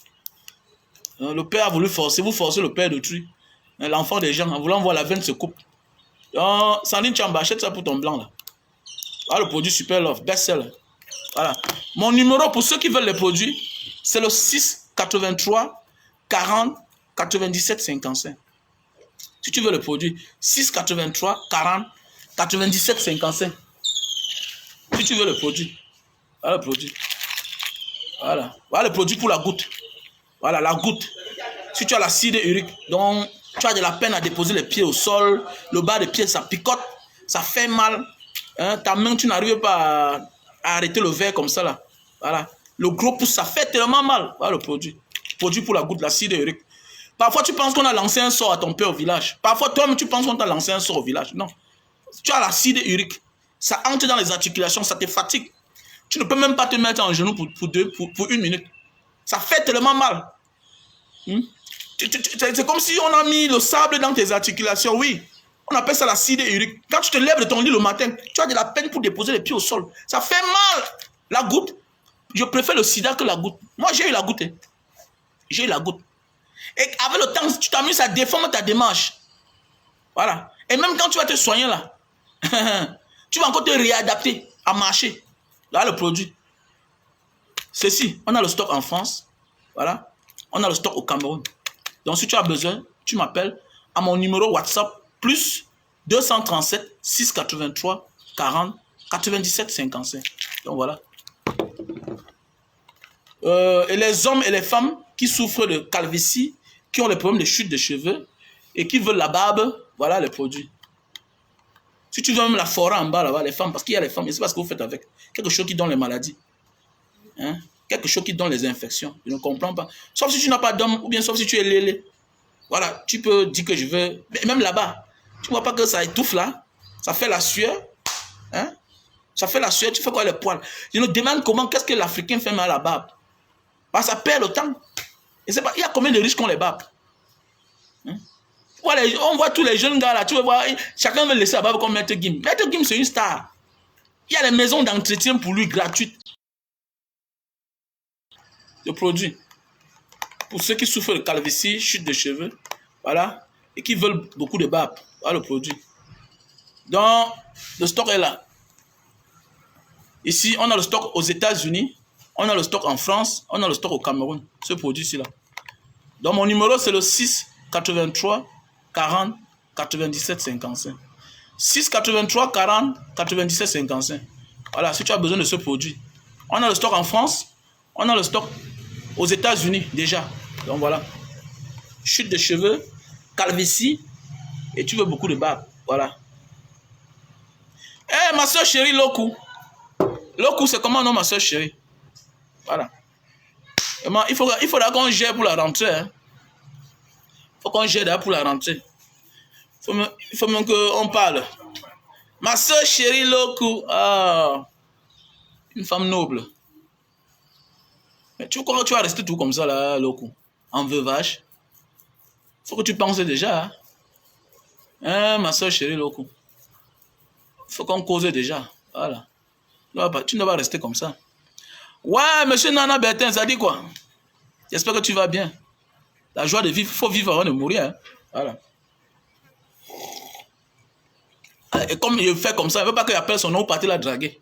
Speaker 2: Le père a voulu forcer. Vous forcez le père d'autrui. L'enfant des gens, en voulant voir la veine se coupe. Donc, Sandrine Chamba, achète ça pour ton blanc, là. Voilà le produit Super Love, best-seller. Voilà. Mon numéro pour ceux qui veulent les produits, c'est le 6 83 40 97 55. Si tu veux le produit, 6 83 40 97 55. Si tu veux le produit, voilà le produit. Voilà. Voilà le produit pour la goutte. Voilà, la goutte. Si tu as l'acide urique, donc tu as de la peine à déposer les pieds au sol, le bas des pieds, ça picote, ça fait mal. Hein, ta main, tu n'arrives pas à arrêter le verre comme ça là. Voilà. Le gros pouce, ça fait tellement mal. Voilà le produit. Produit pour la goutte, l'acide urique. Parfois, tu penses qu'on a lancé un sort à ton père au village. Parfois, toi-même, tu penses qu'on t'a lancé un sort au village. Non. Tu as l'acide urique. Ça entre dans les articulations, ça te fatigue. Tu ne peux même pas te mettre en genou pour une minute. Ça fait tellement mal. C'est comme si on a mis le sable dans tes articulations. Oui. On appelle ça l'acide urique. Quand tu te lèves de ton lit le matin, tu as de la peine pour déposer les pieds au sol. Ça fait mal. La goutte. Je préfère le sida que la goutte. Moi, j'ai eu la goutte. Hein. J'ai eu la goutte. Et avec le temps, tu t'amuses à déformer ta démarche. Voilà. Et même quand tu vas te soigner là, tu vas encore te réadapter à marcher. Là, le produit. Ceci, on a le stock en France. Voilà. On a le stock au Cameroun. Donc, si tu as besoin, tu m'appelles à mon numéro WhatsApp plus 237 683 40 97 55. Donc, voilà. Et les hommes et les femmes qui souffrent de calvitie, qui ont des problèmes de chute de cheveux et qui veulent la barbe, voilà les produits. Si tu veux même la forêt en bas, là-bas, les femmes, parce qu'il y a les femmes, je ne sais pas ce que vous faites avec. Quelque chose qui donne les maladies. Hein? Quelque chose qui donne les infections. Je ne comprends pas. Sauf si tu n'as pas d'homme, ou bien sauf si tu es lélé. Voilà, tu peux dire que je veux. Mais même là-bas, tu ne vois pas que ça étouffe là? Ça fait la sueur. Hein? Ça fait la sueur, tu fais quoi les poils? Je me demande comment, qu'est-ce que l'Africain fait mal à la barbe? Bah, ça perd le temps. Et c'est pas, il y a combien de riches qui ont les barbes? Hein? Voilà, on voit tous les jeunes gars là, tu veux voir, chacun veut laisser la barbe comme Maître Gim. Maître Gim, c'est une star. Il y a les maisons d'entretien pour lui gratuites. Le produit. Pour ceux qui souffrent de calvitie, chute de cheveux, voilà, et qui veulent beaucoup de barbe, voilà le produit. Donc, le stock est là. Ici, on a le stock aux États-Unis, on a le stock en France, on a le stock au Cameroun, ce produit-ci là. Donc, mon numéro, c'est le 6 83 40 97 55. 6 83 40 97 55. Voilà, si tu as besoin de ce produit. On a le stock en France, on a le stock aux États-Unis déjà. Donc voilà. Chute de cheveux, calvitie, et tu veux beaucoup de barbe. Voilà. Eh, ma soeur chérie Loku. Loku, c'est comment non, ma soeur chérie? Voilà. Il faudra qu'on gère pour la rentrée. Hein. Il faut qu'on gère pour la rentrée. Il faut même qu'on parle. Ma soeur chérie Loku. Ah, une femme noble. Mais tu crois que tu vas rester tout comme ça là, Loku? En veuvage. Il faut que tu penses déjà. Hein, hein ma soeur chérie Loku. Il faut qu'on cause déjà. Voilà. Tu ne vas pas rester comme ça. Ouais, monsieur Nana Bertin, ça dit quoi? J'espère que tu vas bien. La joie de vivre, il faut vivre avant de mourir. Hein. Voilà. Et comme il fait comme ça, il ne veut pas qu'il appelle son nom pour partir la draguer.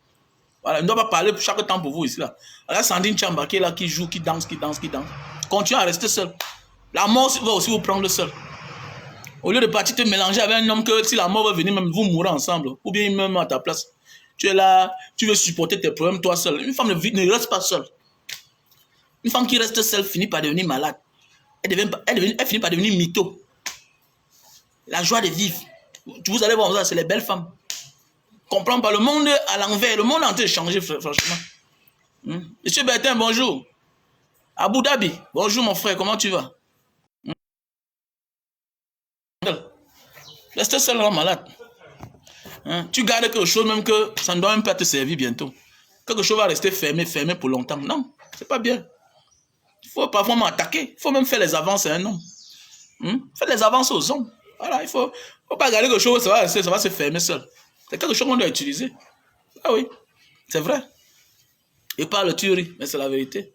Speaker 2: Voilà, il ne doit pas parler chaque temps pour vous ici. Là, là Sandrine Chamba qui est là, qui joue, qui danse. Continuez à rester seul. La mort va aussi vous prendre seul. Au lieu de partir te mélanger avec un homme que si la mort va venir, même vous mourrez ensemble. Ou bien même à ta place. Tu es là, tu veux supporter tes problèmes toi seul. Une femme ne reste pas seule. Une femme qui reste seule finit par devenir malade. Elle finit par devenir mytho. La joie de vivre. Vous allez voir ça, c'est les belles femmes. Comprends pas, le monde à l'envers, le monde est en train de changer, franchement. Monsieur Bertin, bonjour. Abu Dhabi, bonjour mon frère, comment tu vas? Reste seulement malade. Hein? Tu gardes quelque chose même que ça ne doit même pas te servir bientôt. Quelque chose va rester fermé pour longtemps. Non, c'est pas bien. Il faut pas vraiment attaquer. Il faut même faire les avances à un homme. Faire les avances aux hommes. Voilà, il faut pas garder quelque chose, ça va se fermer seul. C'est quelque chose qu'on doit utiliser. Ah oui, c'est vrai. Et pas le tuerie, mais c'est la vérité.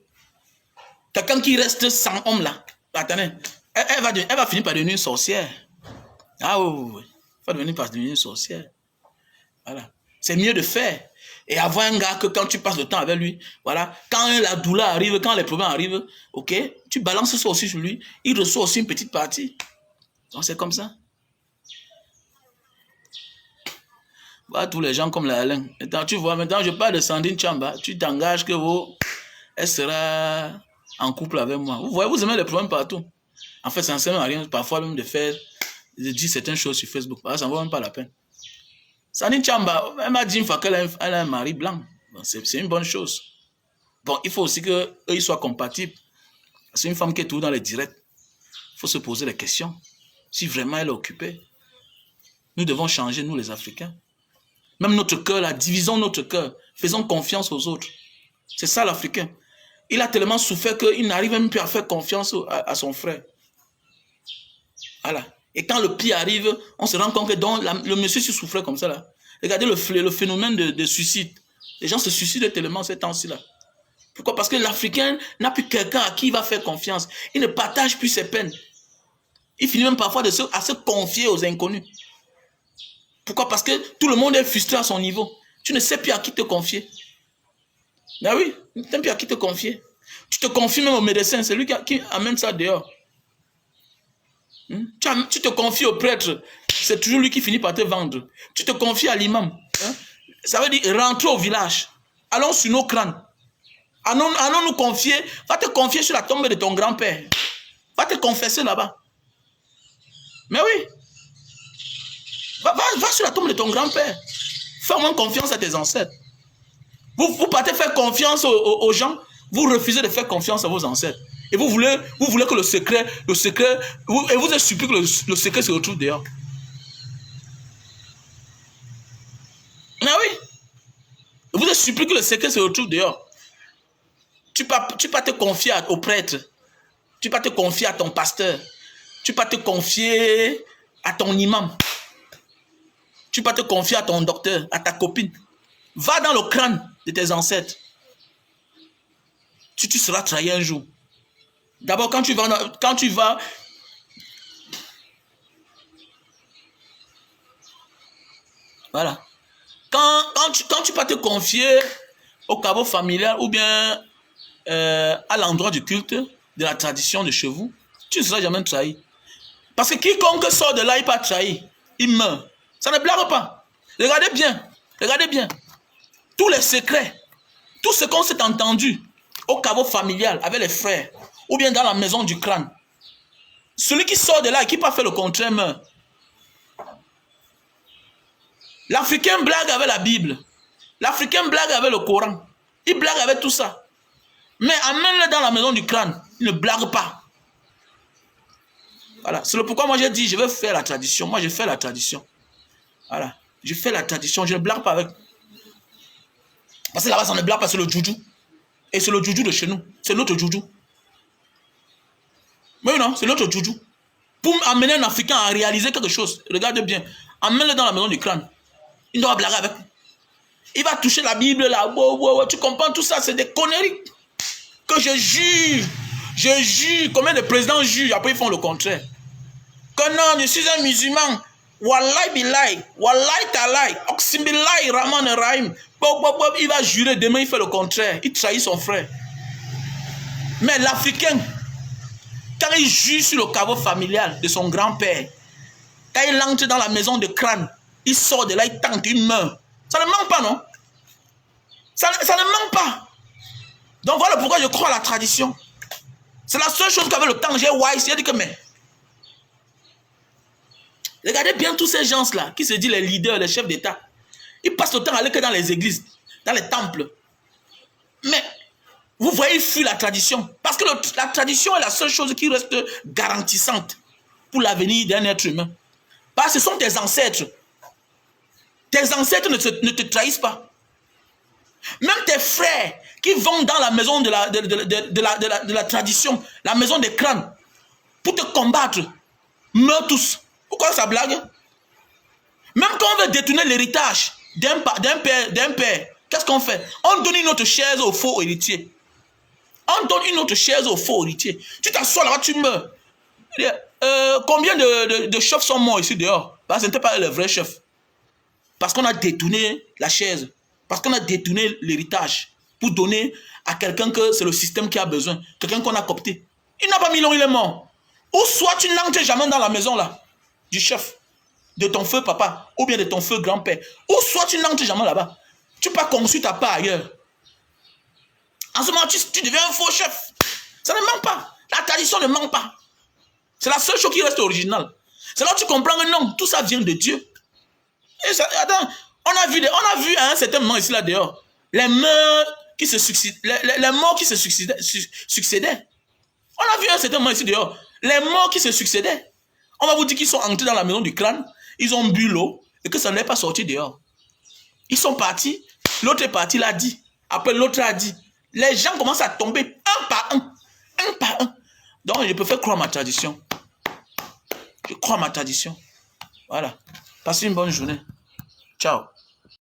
Speaker 2: Quelqu'un qui reste sans homme là, attendez, elle va finir par devenir une sorcière. Ah oui. Elle va devenir une sorcière. Voilà. C'est mieux de faire. Et avoir un gars que quand tu passes le temps avec lui, voilà, quand la douleur arrive, quand les problèmes arrivent, ok, tu balances ça aussi sur lui, il reçoit aussi une petite partie. Donc c'est comme ça. Voilà tous les gens comme la Hélène. Maintenant, tu vois, maintenant je parle de Sandrine Chamba, tu t'engages que elle sera en couple avec moi. Vous voyez, vous aimez les problèmes partout. En fait, ça ne sert à rien, parfois même de dire certaines choses sur Facebook. Ça ne vaut même pas la peine. Sandrine Chamba, elle m'a dit une fois qu'elle a un mari blanc. Bon, c'est une bonne chose. Bon, il faut aussi qu'eux soient compatibles. C'est une femme qui est toujours dans les directs. Il faut se poser des questions. Si vraiment elle est occupée, nous devons changer, nous les Africains. Même notre cœur, là, divisons notre cœur. Faisons confiance aux autres. C'est ça l'Africain. Il a tellement souffert qu'il n'arrive même plus à faire confiance à son frère. Voilà. Et quand le pire arrive, on se rend compte que le monsieur se souffrait comme ça là. Regardez le phénomène de suicide. Les gens se suicident tellement ces temps-ci là. Pourquoi? Parce que l'Africain n'a plus quelqu'un à qui il va faire confiance. Il ne partage plus ses peines. Il finit même parfois à se confier aux inconnus. Pourquoi? Parce que tout le monde est frustré à son niveau. Tu ne sais plus à qui te confier. Ben oui, tu ne sais plus à qui te confier. Tu te confies même au médecin, c'est lui qui amène ça dehors. Tu te confies au prêtre, c'est toujours lui qui finit par te vendre. Tu te confies à l'imam. Ça veut dire rentrer au village. Allons sur nos crânes. Allons nous confier. Va te confier sur la tombe de ton grand-père. Va te confesser là-bas. Mais oui. Va sur la tombe de ton grand-père. Fais au moins confiance à tes ancêtres. Vous partez faire confiance aux gens. Vous refusez de faire confiance à vos ancêtres. Et vous voulez que le secret, et vous êtes surpris que le secret se retrouve dehors. Mais oui. Vous êtes surpris que le secret se retrouve dehors. Tu peux te confier au prêtre. Tu peux te confier à ton pasteur. Tu peux te confier à ton imam. Tu peux te confier à ton docteur, à ta copine. Va dans le crâne de tes ancêtres. Tu seras trahi un jour. D'abord, quand tu vas... Voilà. Quand tu peux te confier au caveau familial ou bien à l'endroit du culte, de la tradition de chez vous, tu ne seras jamais trahi. Parce que quiconque sort de là, il n'est pas trahi. Il meurt. Ça ne blague pas. Regardez bien. Regardez bien. Tous les secrets, tout ce qu'on s'est entendu au caveau familial avec les frères, ou bien dans la maison du crâne, celui qui sort de là et qui peut faire le contraire meurt. L'Africain blague avec la Bible. L'Africain blague avec le Coran. Il blague avec tout ça. Mais amène-le dans la maison du crâne. Il ne blague pas. Voilà. C'est pourquoi moi j'ai dit, je vais faire la tradition. Moi, je fais la tradition. Voilà. Je fais la tradition. Je ne blague pas avec. Parce que là-bas, ça ne blague pas, c'est le djoudjou. Et c'est le djoudjou de chez nous. C'est notre djoudjou. Mais non, c'est notre djoudjou. Pour amener un Africain à réaliser quelque chose, regardez bien. Amène-le dans la maison du crâne. Il doit blaguer avec. Il va toucher la Bible là. Wow, tu comprends tout ça, c'est des conneries. Que je jure. Je jure. Combien de présidents jurent, après ils font le contraire. Que non, je suis un musulman. Wallahi billahi. Wallahi talai. Oximbillahi rahman rahim. Il va jurer, demain il fait le contraire. Il trahit son frère. Mais l'Africain, quand il jure sur le caveau familial de son grand-père, quand il entre dans la maison de crâne, il sort de là, il tente, il meurt. Ça ne manque pas, non? Ça ne manque pas. Donc voilà pourquoi je crois à la tradition. C'est la seule chose qu'avec le temps, j'ai wise. Il a dit que mais... Regardez bien tous ces gens-là, qui se disent les leaders, les chefs d'État. Ils passent le temps à aller que dans les églises, dans les temples. Mais, Vous voyez, il fuit la tradition. Parce que la tradition est la seule chose qui reste garantissante pour l'avenir d'un être humain. Parce que ce sont tes ancêtres. Tes ancêtres ne te trahissent pas. Même tes frères qui vont dans la maison de la tradition, la maison des crânes, pour te combattre, meurent tous. Pourquoi ça blague? Même quand on veut détourner l'héritage d'un père, qu'est-ce qu'on fait? On donne une autre chaise au faux héritier. On donne une autre chaise au faux héritier. Tu t'assois là-bas, tu meurs. Combien de chefs sont morts ici dehors? Parce que ce n'était pas le vrai chef. Parce qu'on a détourné la chaise. Parce qu'on a détourné l'héritage. Pour donner à quelqu'un que c'est le système qui a besoin. Quelqu'un qu'on a coopté. Il n'a pas mis long, il est mort. Ou soit tu n'entres jamais dans la maison là, du chef, de ton feu papa, ou bien de ton feu grand-père. Ou soit tu n'entres jamais là-bas. Tu peux pas construire ta part ailleurs. En ce moment, tu deviens un faux chef. Ça ne manque pas. La tradition ne manque pas. C'est la seule chose qui reste originale. C'est là où tu comprends que non, tout ça vient de Dieu. Et ça, attends, on a vu à un certain moment ici là dehors, les morts qui se succédaient. On a vu à un certain moment ici dehors, les morts qui se succédaient. On va vous dire qu'ils sont entrés dans la maison du crâne, ils ont bu l'eau et que ça n'est pas sorti dehors. Ils sont partis, l'autre est parti, l'a dit. Après l'autre a dit. Les gens commencent à tomber un par un. Donc je préfère croire ma tradition. Je crois à ma tradition. Voilà. Passez une bonne journée. Ciao.